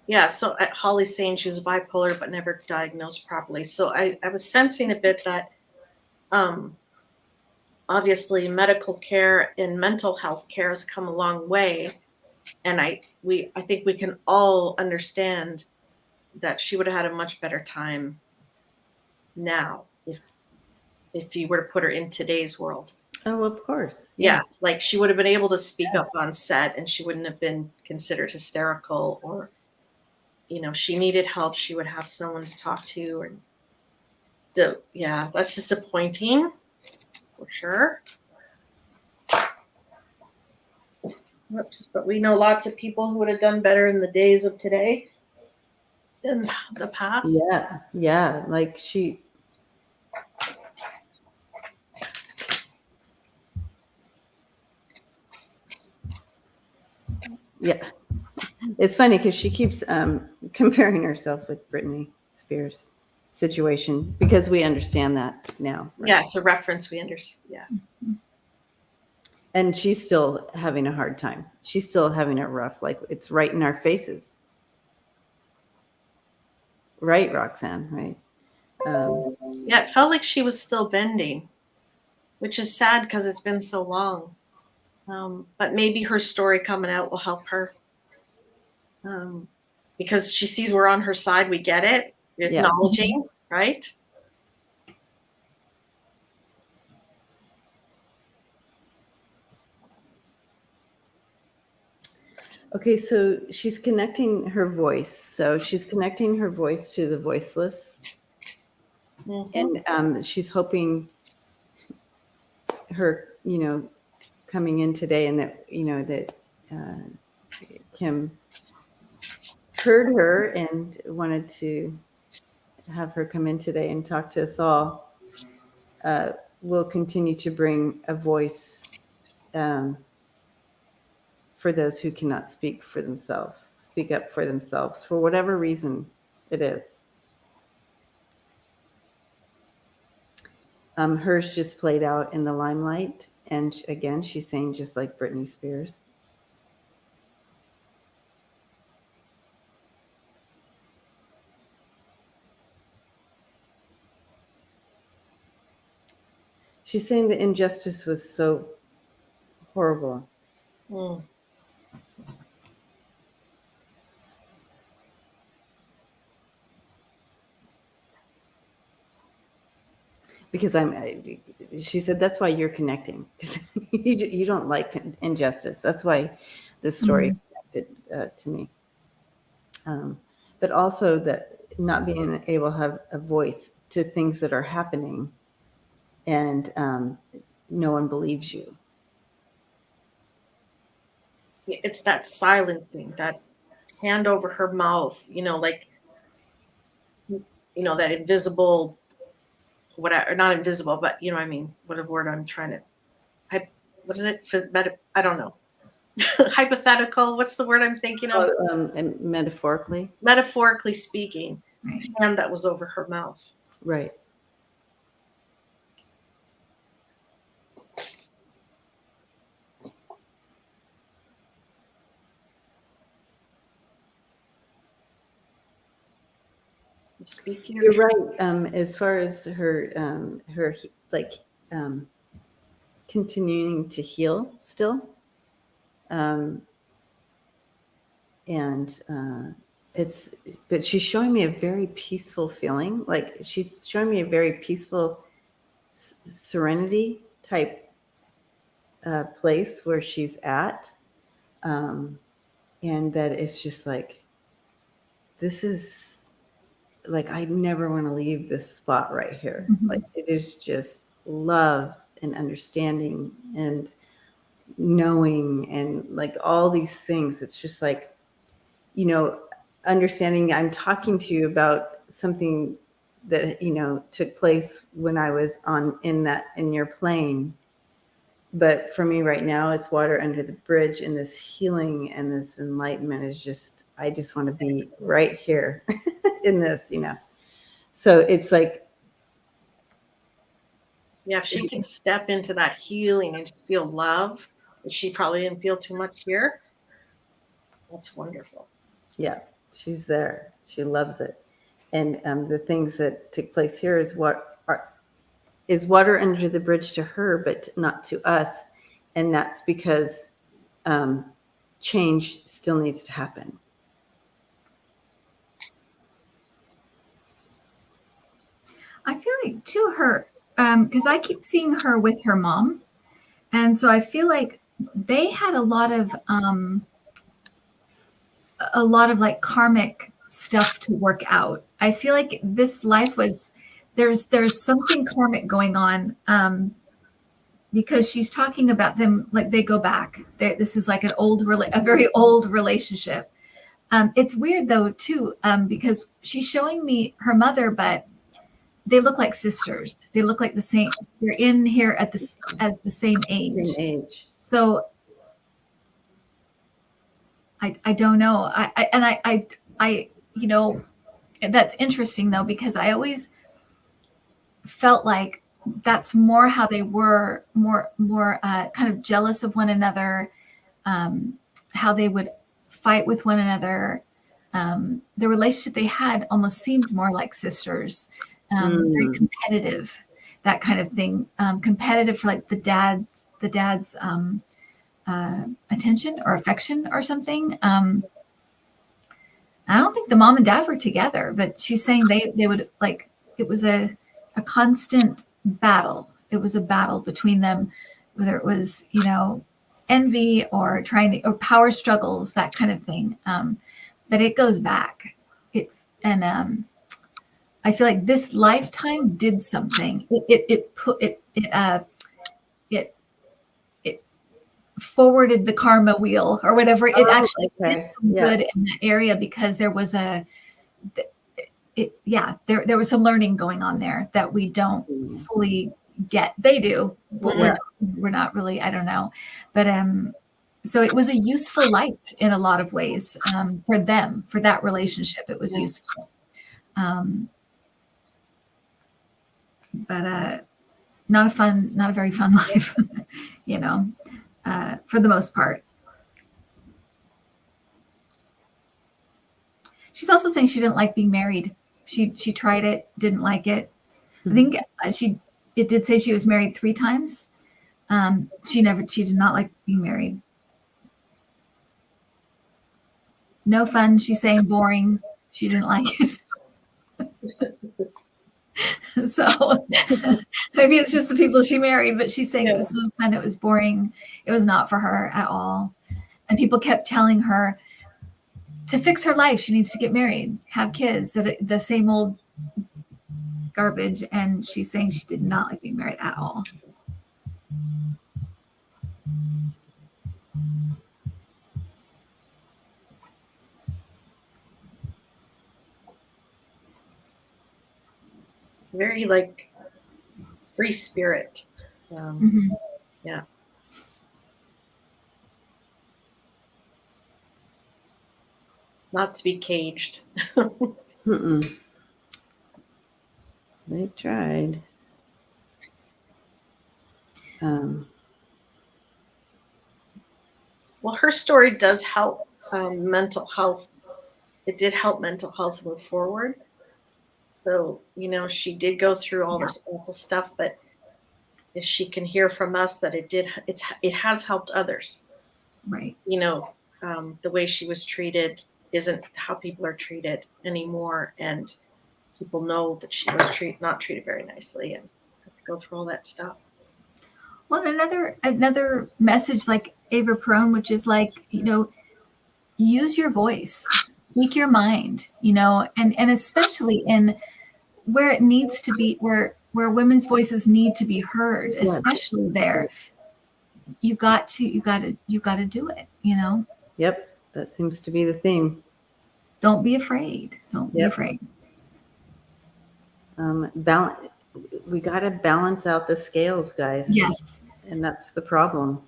Yeah, so Holly's saying she was bipolar but never diagnosed properly. So I was sensing a bit that obviously medical care and mental health care has come a long way. And I think we can all understand that she would have had a much better time now if you were to put her in today's world. Oh, of course. Yeah, like she would have been able to speak up on set, and she wouldn't have been considered hysterical, or she needed help, she would have someone to talk to. And so yeah, that's disappointing for sure. Whoops, but we know lots of people who would have done better in the days of today than the past. Yeah, like she. Yeah, it's funny because she keeps comparing herself with Britney Spears' situation, because we understand that now. Right? Yeah, it's a reference we understand. Yeah. And she's still having a hard time. She's still having it rough. Like, it's right in our faces. Right, Roxanne, right? Yeah, it felt like she was still bending, which is sad because it's been so long. But maybe her story coming out will help her. Because she sees we're on her side. We get it. We're acknowledging, right? Okay, so she's connecting her voice. So she's connecting her voice to the voiceless. Mm-hmm. And she's hoping her, coming in today, and that, that Kim heard her and wanted to have her come in today and talk to us all, will continue to bring a voice for those who cannot speak up for themselves, for whatever reason it is. Hers just played out in the limelight. And again, she's saying just like Britney Spears. She's saying the injustice was so horrible. Mm. Because she said, that's why you're connecting. You don't like injustice. That's why this story connected to me. But also that not being able to have a voice to things that are happening, and no one believes you. It's that silencing, that hand over her mouth, like, that invisible, whatever, not invisible, but I mean, whatever word I'm trying to, what is it? I don't know. Hypothetical. What's the word I'm thinking of? Metaphorically. Metaphorically speaking, hand that was over her mouth. Right. You're right. As far as her continuing to heal still, and it's but she's showing me a very peaceful feeling. Like she's showing me a very peaceful serenity type place where she's at. And that it's just like, this is like, I never want to leave this spot right here. Mhm. Like it is just love and understanding and knowing and like all these things. It's just like, you know, understanding I'm talking to you about something that, you know, took place when I was in your plane. But for me right now, it's water under the bridge, and this healing and this enlightenment is just, I just want to be right here in this, you know. So it's like, Yeah, if she can step into that healing and just feel love, which she probably didn't feel too much here, that's wonderful. yeah, she's there. She loves it. And the things that took place here is water under the bridge to her, but not to us. And that's because change still needs to happen. I feel like to her, because I keep seeing her with her mom. And so I feel like they had a lot of like karmic stuff to work out. I feel like this life was, there's something karmic going on, because she's talking about them like they go back. This is like a very old relationship. It's weird though too, because she's showing me her mother, but they look like sisters. They look like the same. They're in here as the same age. Same age. So I don't know. I you know, that's interesting though, because I always felt like that's more how they were, more kind of jealous of one another, how they would fight with one another. The relationship they had almost seemed more like sisters, very competitive, that kind of thing. Competitive for like the dad's attention or affection or something. I don't think the mom and dad were together, but she's saying they would, like, it was a constant battle. It was a battle between them, whether it was, you know, envy or or power struggles, that kind of thing. But it goes back. I feel like this lifetime did something. It forwarded the karma wheel or whatever. It actually did some good in that area, because there was there was some learning going on there that we don't fully get. They do, but we're not really, I don't know. But so it was a useful life in a lot of ways, for them, for that relationship. It was useful. But not a very fun life, you know, for the most part. She's also saying she didn't like being married. She tried it, didn't like it. I think it did say she was married 3 times. She did not like being married. No fun. She's saying boring. She didn't like it. So maybe it's just the people she married, but she's saying it was no fun. It was boring. It was not for her at all. And people kept telling her to fix her life, she needs to get married, have kids, the same old garbage. And she's saying she did not like being married at all. Very like free spirit. Yeah. Not to be caged. They tried. Well, her story does help mental health. It did help mental health move forward. So, you know, she did go through all this awful stuff, but if she can hear from us that it has helped others. Right. You know, the way she was treated isn't how people are treated anymore, and people know that she was not treated very nicely and have to go through all that stuff. Well, another message like Ava Perón, which is like, use your voice, speak your mind, and especially in where it needs to be, where women's voices need to be heard, especially there. You got to do it, Yep. That seems to be the theme. Don't be afraid. Don't be afraid. We got to balance out the scales, guys. Yes. And that's the problem.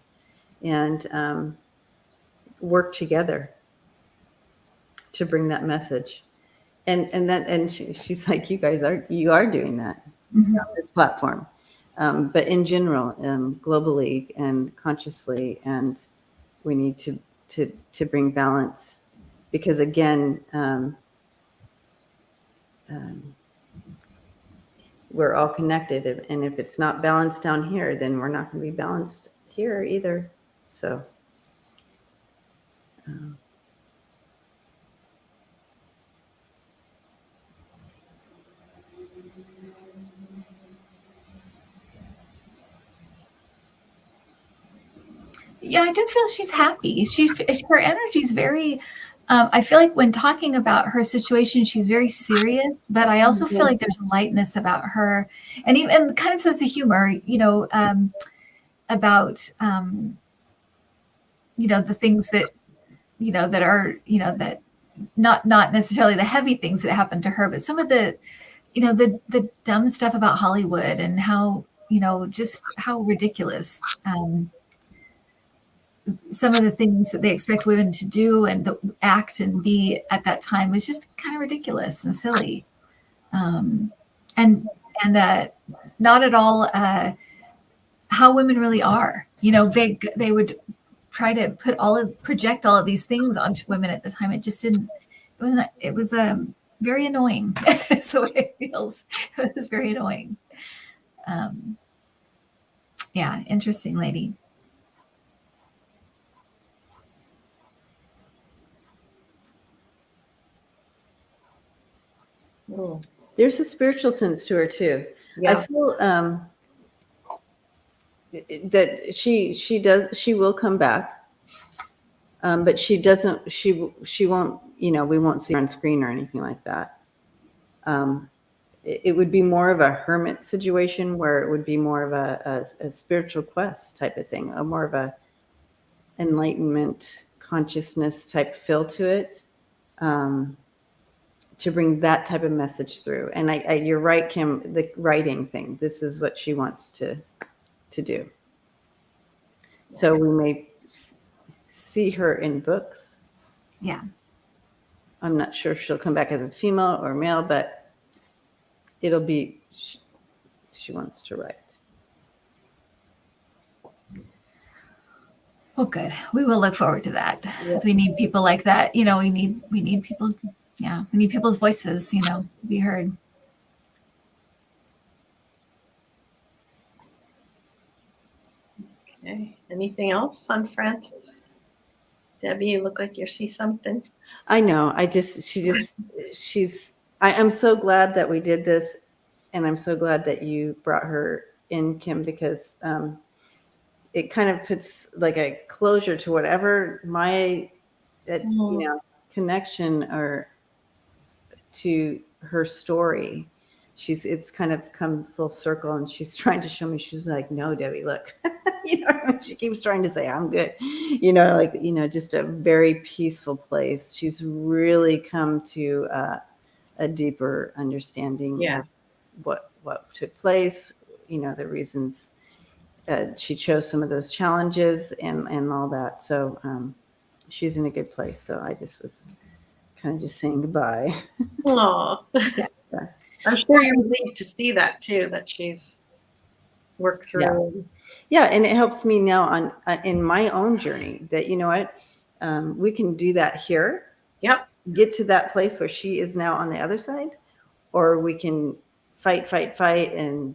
And work together to bring that message. And she's like, you are doing that on this platform. But in general, globally and consciously, and we need to bring balance, because again, we're all connected, and if it's not balanced down here, then we're not going to be balanced here either. So yeah, I do feel she's happy. Her energy is very. I feel like when talking about her situation, she's very serious, but I also feel like there's a lightness about her, and even kind of sense of humor. About the things that that are that not necessarily the heavy things that happened to her, but some of the the dumb stuff about Hollywood and how just how ridiculous. Some of the things that they expect women to do and act and be at that time was just kind of ridiculous and silly, and not at all how women really are. They would try to project all of these things onto women at the time. It just didn't. It was very annoying. So it feels. It was very annoying. Yeah, interesting lady. There's a spiritual sense to her too. Yeah. I feel that she will come back, but she won't. We won't see her on screen or anything like that. It would be more of a hermit situation, where it would be more of a spiritual quest type of thing, more of a enlightenment consciousness type feel to it. To bring that type of message through. And you're right, Kim, the writing thing, this is what she wants to do. So we may see her in books. Yeah. I'm not sure if she'll come back as a female or male, but it'll be, she wants to write. Well, good. We will look forward to that. Yeah. We need people like that. We need people. Yeah, we need people's voices, to be heard. Okay. Anything else on Frances? Debbie, you look like you see something. I know. I'm so glad that we did this, and I'm so glad that you brought her in, Kim, because it kind of puts like a closure to whatever my connection or to her story. It's kind of come full circle, and she's trying to show me. She's like, no, Debbie, look, she keeps trying to say I'm good, just a very peaceful place. She's really come to a deeper understanding of what took place, the reasons she chose some of those challenges and all that. So she's in a good place. So I just was kind of just saying goodbye. Oh, yeah. I'm sure you're relieved to see that too, that she's worked through. Yeah, and it helps me now in my own journey that, we can do that here. Yep. Get to that place where she is now on the other side, or we can fight and,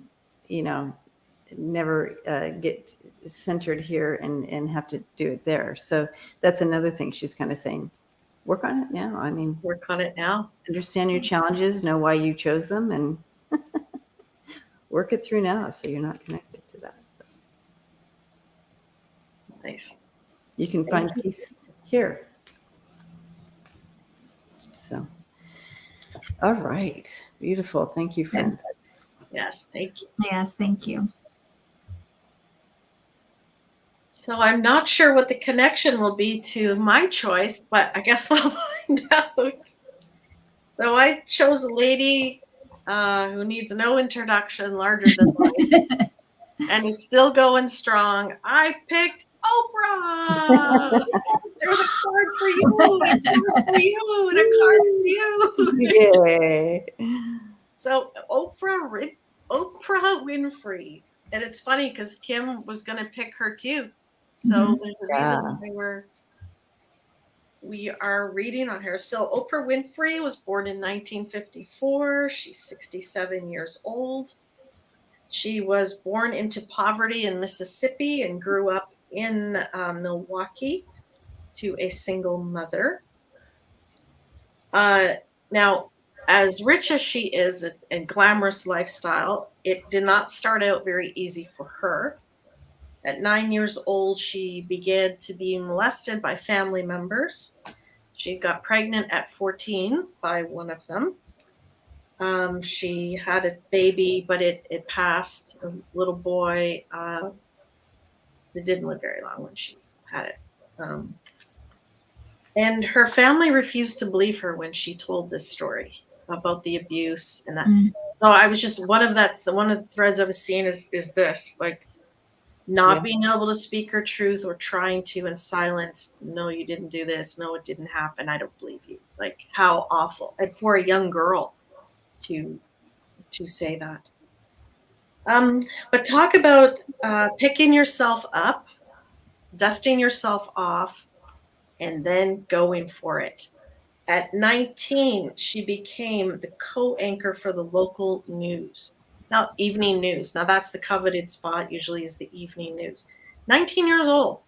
never get centered here and have to do it there. So that's another thing she's kind of saying. work on it now. I mean, Work on it now. understand your challenges, know why you chose them, and work it through now so you're not connected to that. So Nice. you can find peace here. So, all right. Beautiful. Thank you, friend. Yes, thank you. Yes, thank you. So I'm not sure what the connection will be to my choice, but I guess we'll find out. So I chose a lady who needs no introduction, larger than life, and is still going strong. I picked Oprah. There's a card for you, and a card for you, and a card for you. Yay. So Oprah Winfrey, and it's funny because Kim was going to pick her too. So there's a reason why we are reading on her. So Oprah Winfrey was born in 1954. She's 67 years old. She was born into poverty in Mississippi and grew up in Milwaukee to a single mother. Now, as rich as she is, a glamorous lifestyle, it did not start out very easy for her. At 9 years old, she began to be molested by family members. She got pregnant at 14 by one of them. She had a baby, but it passed. A little boy. It didn't live very long when she had it. And her family refused to believe her when she told this story about the abuse and that. So I was just one of the threads I was seeing is this, like, not being able to speak her truth or trying to in silence. No, you didn't do this. No, it didn't happen. I don't believe you. Like, how awful. And for a young girl to say that. But talk about picking yourself up, dusting yourself off, and then going for it. At 19, she became the co-anchor for the local news. Now, evening news. Now, that's the coveted spot, usually is the evening news. 19 years old.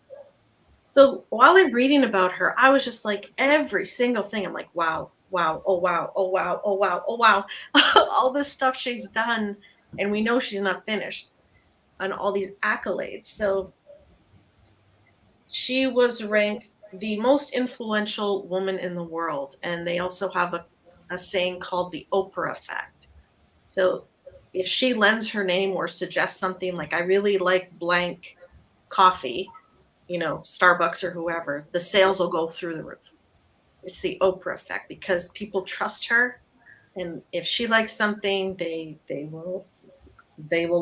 So while I'm reading about her, I was just like, every single thing, I'm like, wow, wow, oh, wow, oh, wow, oh, wow, oh, wow. All this stuff she's done, and we know she's not finished on all these accolades. So she was ranked the most influential woman in the world. And they also have a saying called the Oprah effect. So if she lends her name or suggests something like, I really like blank coffee, Starbucks or whoever, the sales will go through the roof. It's the Oprah effect because people trust her. And if she likes something, they will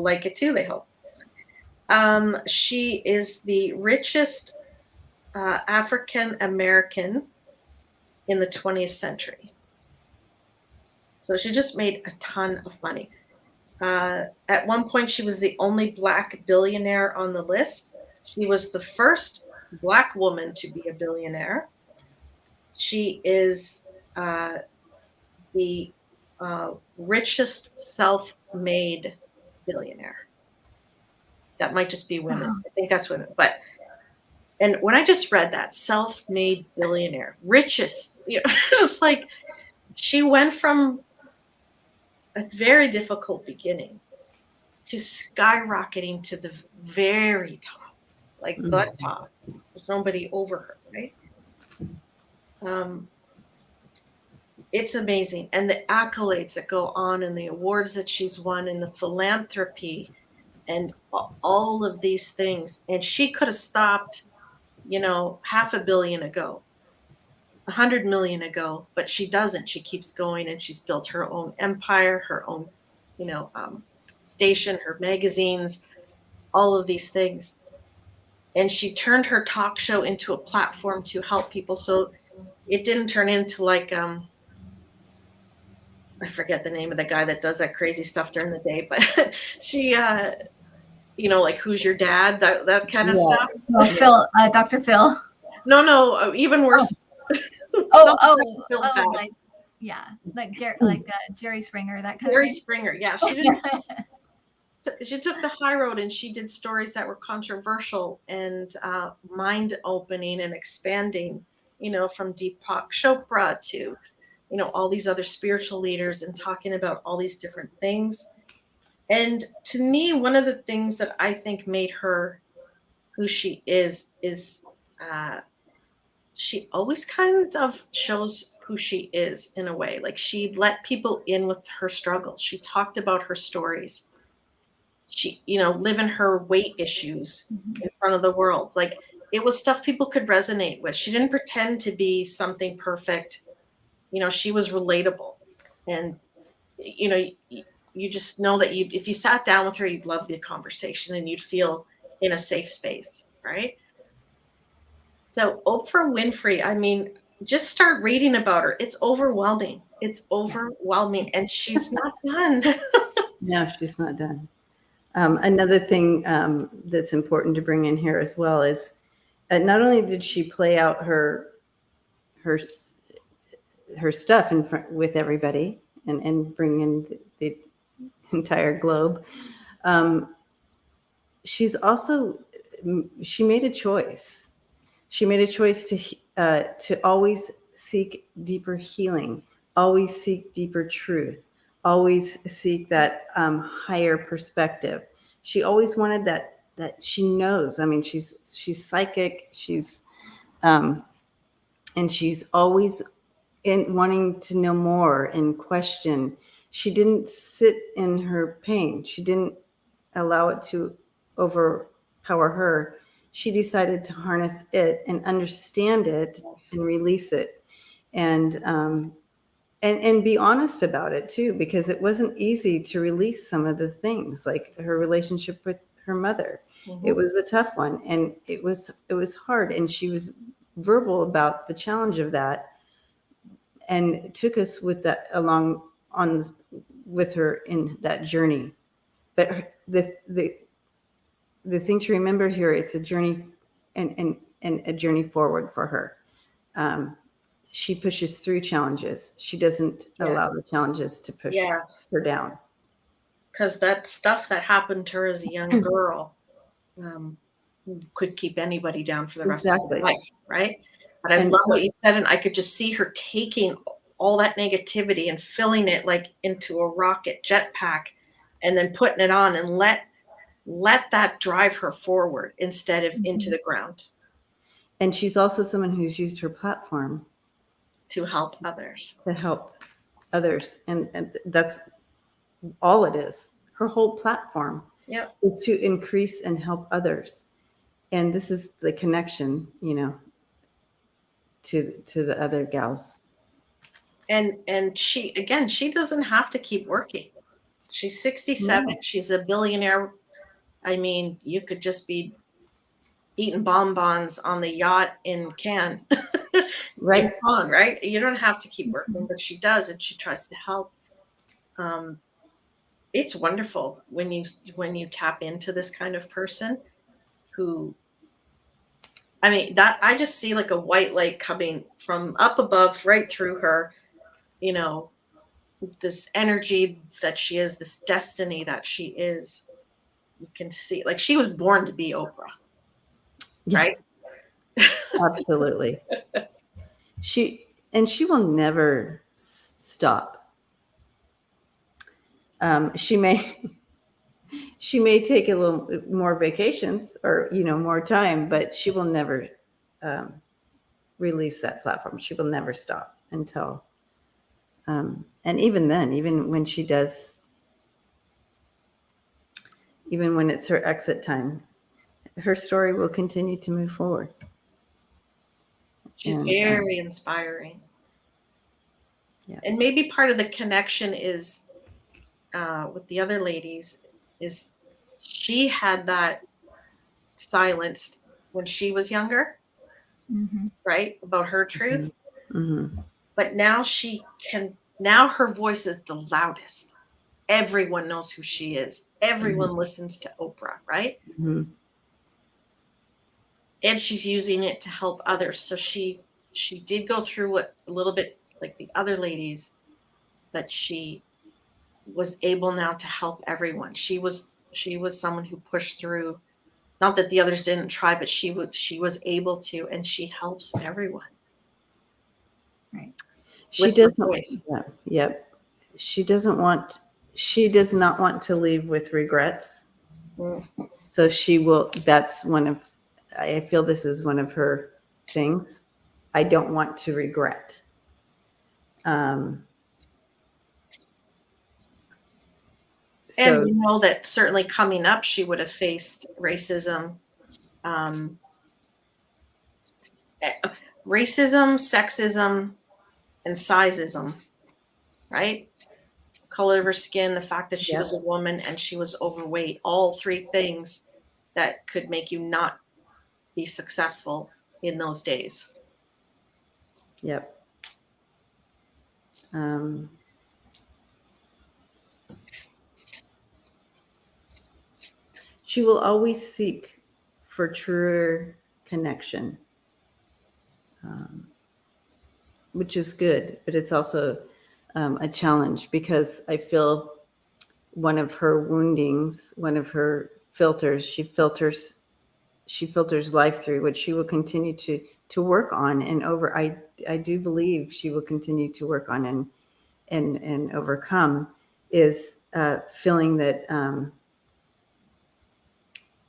like it too, they hope. She is the richest African American in the 20th century. So she just made a ton of money. At one point, she was the only Black billionaire on the list. She was the first Black woman to be a billionaire. She is the richest self-made billionaire. That might just be women. Wow. I think that's women. And when I just read that, self-made billionaire, richest, just like she went from a very difficult beginning to skyrocketing to the very top, like the top. There's nobody over her, right? It's amazing. And the accolades that go on and the awards that she's won and the philanthropy and all of these things. And she could have stopped, $500 million ago, $100 million ago, but she doesn't. She keeps going and she's built her own empire, her own, station, her magazines, all of these things. And she turned her talk show into a platform to help people. So it didn't turn into like, I forget the name of the guy that does that crazy stuff during the day, but she, like Who's Your Dad, that kind of stuff. Oh, Phil, Dr. Phil. No, even worse. Like Jerry Springer, that kind of thing. Jerry Springer, yeah. She took the high road and she did stories that were controversial and mind-opening and expanding from Deepak Chopra to, all these other spiritual leaders, and talking about all these different things. And to me, one of the things that I think made her who she is she always kind of shows who she is in a way. Like, she let people in with her struggles. She talked about her stories. She, living her weight issues in front of the world. Like, it was stuff people could resonate with. She didn't pretend to be something perfect. She was relatable. And, you just know that if you sat down with her, you'd love the conversation and you'd feel in a safe space, right? So Oprah Winfrey, I mean, just start reading about her. It's overwhelming. It's overwhelming. And she's not done. No, she's not done. Another thing that's important to bring in here as well is not only did she play out her stuff in front with everybody and bring in the entire globe, she made a choice. She made a choice to always seek deeper healing, always seek deeper truth, always seek that higher perspective. She always wanted that she knows. I mean, she's psychic. And she's always in wanting to know more and question. She didn't sit in her pain. She didn't allow it to overpower her. She decided to harness it and understand it and release it, and be honest about it too, because it wasn't easy to release some of the things, like her relationship with her mother. Mm-hmm. It was a tough one, and it was hard, and she was verbal about the challenge of that, and took us with that along with her in that journey. But the thing to remember here is a journey and a journey forward for her. She pushes through challenges. She doesn't allow the challenges to push her down. Because that stuff that happened to her as a young girl could keep anybody down for the rest of their life, right? But I love what you said, and I could just see her taking all that negativity and filling it like into a rocket jetpack, and then putting it on and let that drive her forward instead of into the ground. And she's also someone who's used her platform to help others. And that's all it is. Her whole platform is to increase and help others. And this is the connection, to the other gals. And she doesn't have to keep working. She's 67. No. She's a billionaire. I mean, you could just be eating bonbons on the yacht in Cannes. Right. Right? You don't have to keep working, but she does, and she tries to help. It's wonderful when you tap into this kind of person who, I mean, that I just see like a white light coming from up above right through her, this energy that she is, this destiny that she is. You can see, like, she was born to be Oprah, right? Absolutely. She will never stop. She may take a little more vacations or, more time, but she will never release that platform. She will never stop until, and even then, even when she does, even when it's her exit time, her story will continue to move forward. She's very inspiring. Yeah. And maybe part of the connection is with the other ladies is she had that silenced when she was younger, right? About her truth. Mm-hmm. But now now her voice is the loudest. Everyone knows who she is. Everyone listens to Oprah, right? Mm-hmm. And she's using it to help others. So she did go through a little bit like the other ladies, but she was able now to help everyone. She was someone who pushed through. Not that the others didn't try, but she was able to, and she helps everyone. She with her doesn't. voice. Yeah, yep. She does not want to leave with regrets. Mm. So she will, that's one of, I feel this is one of her things. I don't want to regret. And So we know that certainly coming up, she would have faced racism, sexism, and sizeism, right? Color of her skin, the fact that she was a woman and she was overweight, all three things that could make you not be successful in those days. Yep. She will always seek for truer connection, which is good, but it's also a challenge because I feel one of her woundings, one of her filters, she filters life through, which she will continue to work on and over. I do believe she will continue to work on and overcome, is feeling that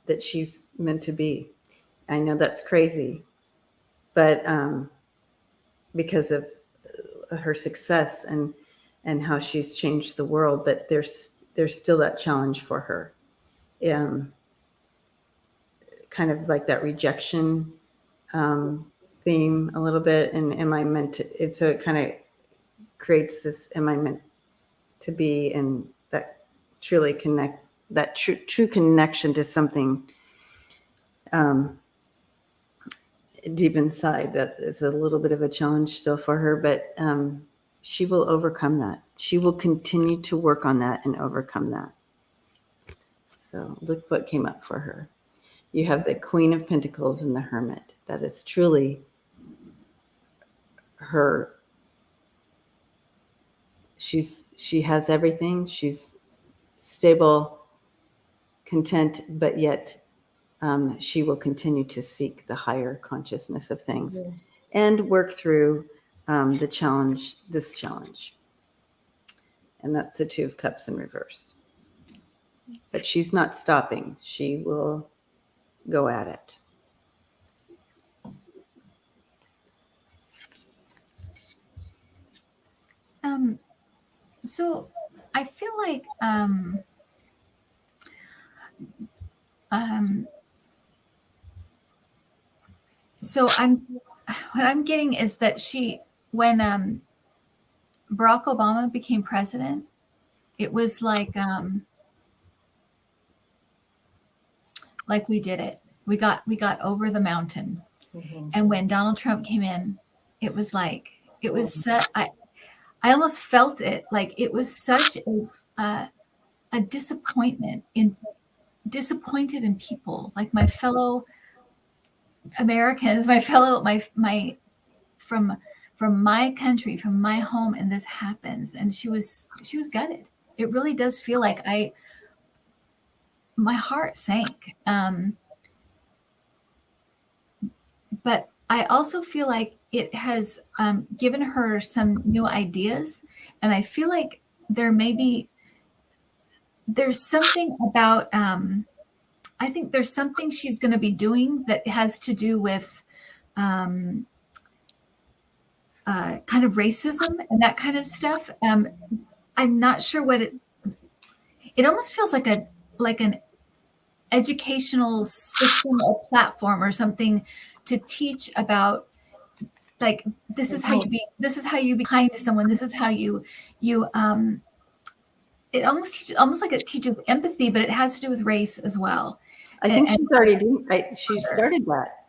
that she's meant to be. I know that's crazy, but because of her success and how she's changed the world, but there's still that challenge for her. Kind of like that rejection theme a little bit, and am I meant to? So it kind of creates this: am I meant to be? And that truly connect, that true connection to something deep inside. That is a little bit of a challenge still for her, but she will overcome that. She will continue to work on that and overcome that. So look what came up for her. You have the Queen of Pentacles and the Hermit. That is truly her. She has everything. She's stable, content, but yet she will continue to seek the higher consciousness of things and work through this challenge. And that's the Two of Cups in reverse. But she's not stopping. She will go at it. So I feel like so what I'm getting is that when Barack Obama became president, it was like we did it. We got over the mountain. Mm-hmm. And when Donald Trump came in, it was I almost felt it, like it was such a disappointed in people, like my fellow Americans, my from my country, from my home, and this happens. And she was gutted. It really does feel like my heart sank. But I also feel like it has given her some new ideas. And I feel like there's something about, I think there's something she's going to be doing that has to do with kind of racism and that kind of stuff. I'm not sure what it almost feels like an educational system or platform or something to teach about, like, this is how you be kind to someone. This is how you it almost like it teaches empathy, but it has to do with race as well. I think she's already doing. She started that.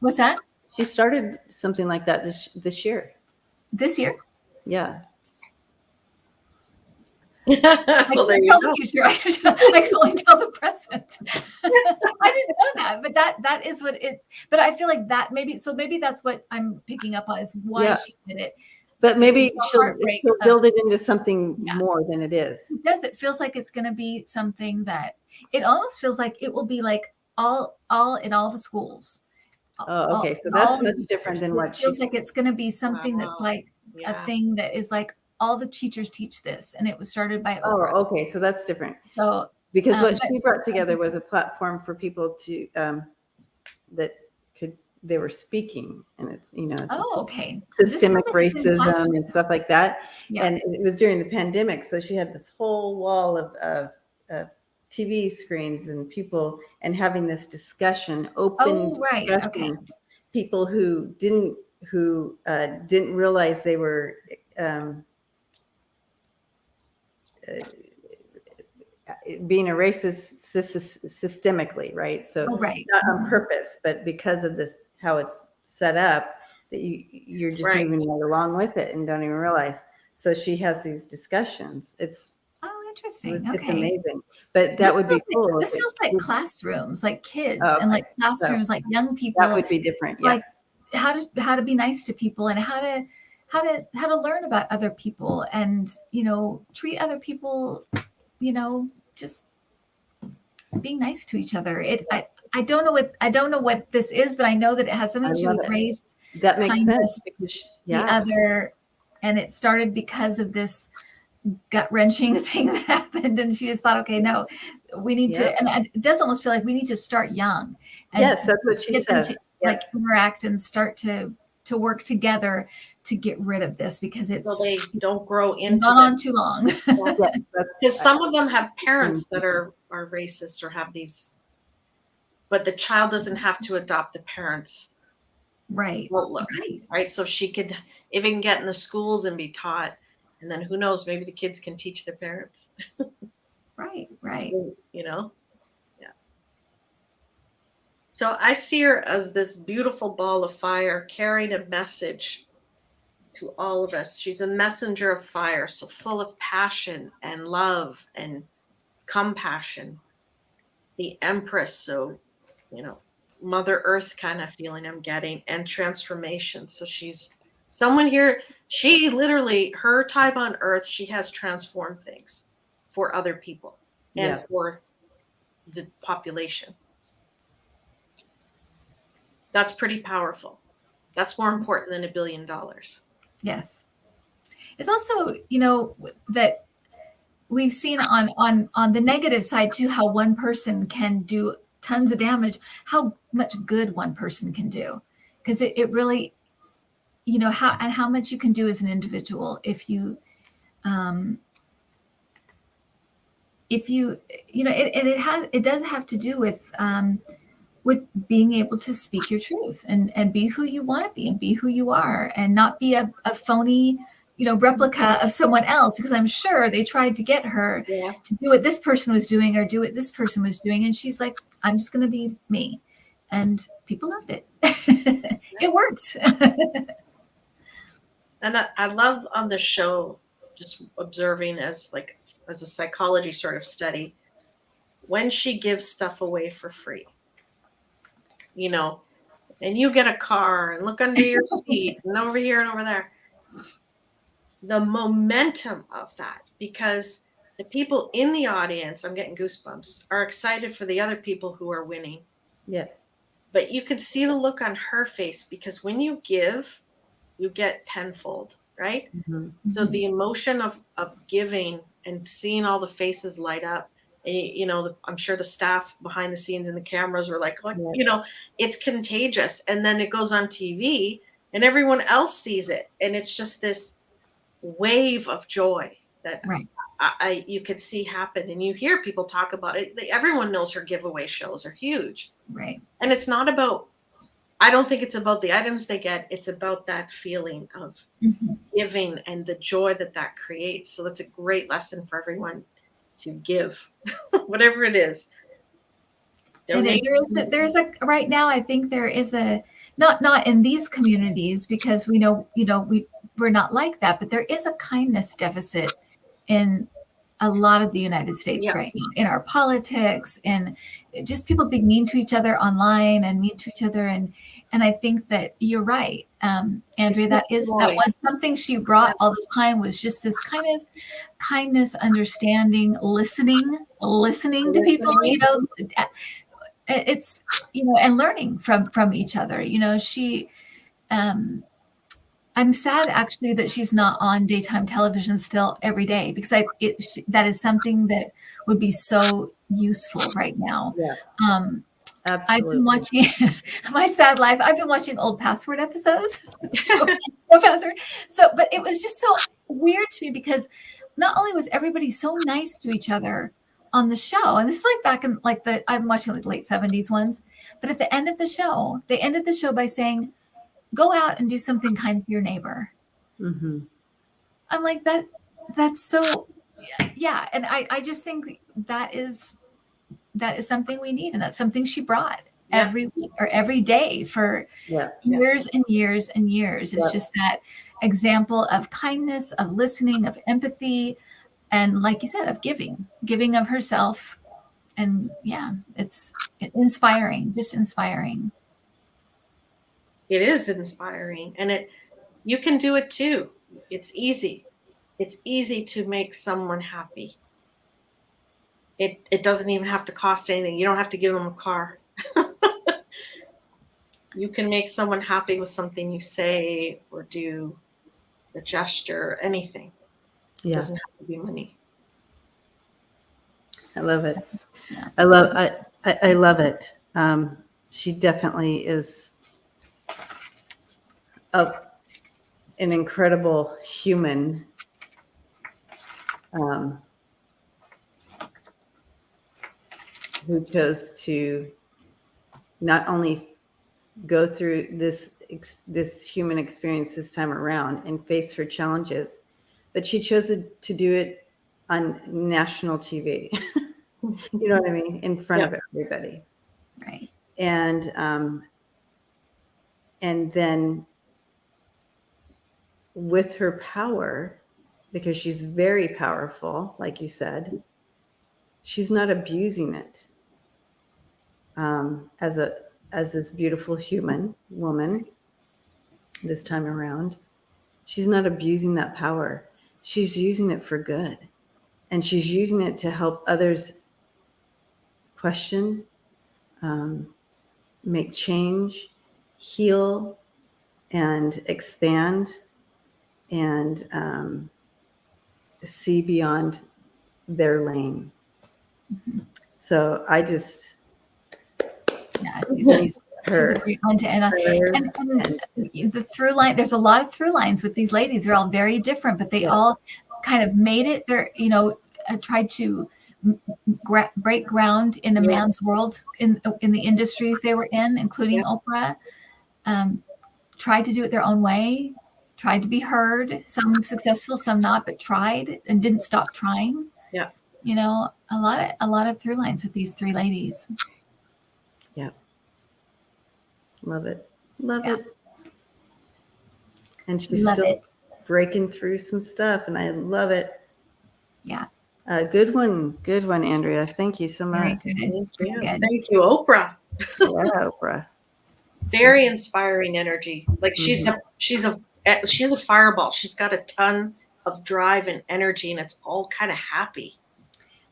What's that? She started something like that this year. This year? Yeah. Well, I can tell the future. I can only tell the present. I didn't know that, but that is what it's. But I feel like that maybe that's what I'm picking up on, is why she did it. But maybe she'll build it into something more than it is. It does. It feels like it's going to be something that it almost feels like it will be like all in all the schools. Oh, okay. So that's much different than what it feels like it's going to be something that's like a thing that is like all the teachers teach this, and it was started by Oprah. Oh, okay, so that's different. So because what she brought together was a platform for people to that they were speaking, and it's okay, systemic racism and stuff like that. Yeah. And it was during the pandemic, so she had this whole wall of TV screens and people, and having this discussion, open discussion. Okay. People who didn't realize they were being a racist systemically, right? So not on purpose, but because of this, how it's set up, that you're just moving right along with it and don't even realize. So she has these discussions. It's interesting. It's amazing. But that would be cool. This feels like classrooms, like kids, and like classrooms, like young people. That would be different. Like how to be nice to people, and how to learn about other people, and treat other people, just being nice to each other. I don't know what this is, but I know that it has something to do with race. That makes sense. The other, and it started because of this gut-wrenching thing that happened, and she just thought, okay, no, we need to, and it does almost feel like we need to start young. And yes, that's what she says. Like interact and start to work together to get rid of this, because it's so they don't grow into gone on too long. Because some of them have parents that are racist or have these, but the child doesn't have to adopt the parents' outlook, right? So she could even get in the schools and be taught. And then who knows, maybe the kids can teach their parents. Right. Yeah. So I see her as this beautiful ball of fire carrying a message to all of us. She's a messenger of fire, so full of passion and love and compassion. The Empress, so, Mother Earth kind of feeling I'm getting, and transformation. So she's someone here, she literally, her time on Earth, she has transformed things for other people and for the population. That's pretty powerful. That's more important than $1 billion. Yes. It's also, that we've seen on the negative side too, how one person can do tons of damage, how much good one person can do. Because it really, how much you can do as an individual if you it does have to do with being able to speak your truth and be who you want to be and be who you are, and not be a phony replica of someone else, because I'm sure they tried to get her to do what this person was doing or do what this person was doing, and she's like, I'm just going to be me, and people loved it. It worked. And I love on the show, just observing as a psychology sort of study, when she gives stuff away for free, and you get a car and look under your seat and over here and over there. The momentum of that, because the people in the audience, I'm getting goosebumps, are excited for the other people who are winning. Yeah. But you could see the look on her face, because when you give, you get tenfold, right? Mm-hmm. So the emotion of giving and seeing all the faces light up, and, I'm sure the staff behind the scenes and the cameras were like, it's contagious. And then it goes on TV and everyone else sees it. And it's just this wave of joy that you could see happen, and you hear people talk about it. Everyone knows her giveaway shows are huge, right? And it's not about, I don't think it's about the items they get. It's about that feeling of giving and the joy that creates. So that's a great lesson for everyone to give, whatever it is. There's a right now, I think there is a not in these communities, because we know we're not like that, but there is a kindness deficit in a lot of the United States right now, in our politics, and just people being mean to each other online and mean to each other, and I think that you're right, Andrea. That was something she brought all the time, was just this kind of kindness, understanding, listening to people. It's and learning from each other. She I'm sad actually that she's not on daytime television still every day, because that is something that would be so useful right now. Yeah, Um, I've absolutely. been watching my sad life. I've been watching old Password episodes. No password. So, but it was just so weird to me because not only was everybody so nice to each other on the show, and this is like back in like I'm watching like late 70s ones, but at the end of the show, they ended the show by saying, "Go out and do something kind for your neighbor." Mm-hmm. I'm like, that's so, yeah. And I just think that is something we need. And that's something she brought every week or every day for years and years and years. It's just that example of kindness, of listening, of empathy, and like you said, of giving of herself. And yeah, it's inspiring, just inspiring. It is inspiring, and you can do it too. It's easy. It's easy to make someone happy. It doesn't even have to cost anything. You don't have to give them a car. You can make someone happy with something you say or do, a gesture, anything. It doesn't have to be money. I love it. Yeah. I love it. She definitely is an incredible human. Who chose to not only go through this human experience this time around and face her challenges, but she chose to do it on national TV. You know what I mean? In front of everybody. Right. And then with her power, because she's very powerful, like you said, she's not abusing it as this beautiful human woman this time around. She's not abusing that power. She's using it for good. And she's using it to help others question, make change, heal, and expand, and see beyond their lane. Mm-hmm. So I just... Yeah, she's amazing. She's a great one to end on. And the through line, there's a lot of through lines with these ladies. They're all very different, but they all kind of made it. They're, tried to break ground in a man's world in the industries they were in, including Oprah. Tried to do it their own way, tried to be heard, some successful, some not, but tried and didn't stop trying. Yeah. A lot of through lines with these three ladies. Yeah. Love it. Love it. And she's still breaking through some stuff, and I love it. Yeah. Good one, Andrea. Thank you so much. Thank you, Oprah. Yeah, Oprah. Very inspiring energy. Like she's a fireball. She's got a ton of drive and energy, and it's all kind of happy.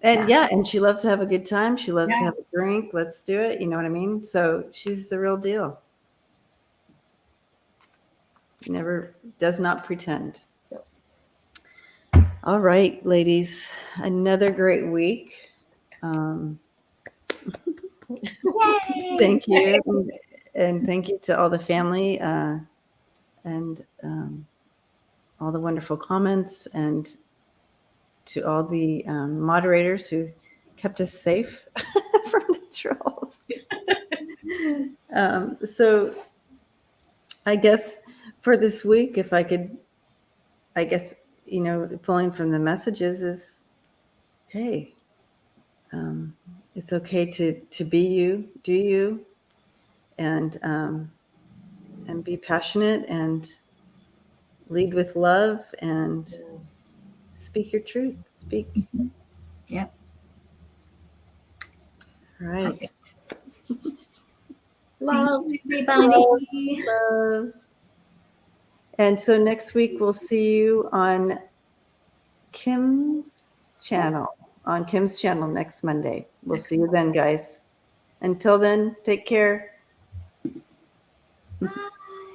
And and she loves to have a good time. She loves to have a drink. Let's do it. You know what I mean? So she's the real deal. Never does not pretend. All right, ladies, another great week. Thank you. And thank you to all the family and all the wonderful comments, and to all the moderators who kept us safe from the trolls. So I guess for this week, if I could, pulling from the messages is, hey, it's okay to be you, do you, and be passionate and lead with love and speak your truth. Speak. Mm-hmm. Yep. All right. Love. Thank you, everybody. Love. And so next week we'll see you on Kim's channel. On Kim's channel next Monday. We'll see you then, guys. Until then, take care.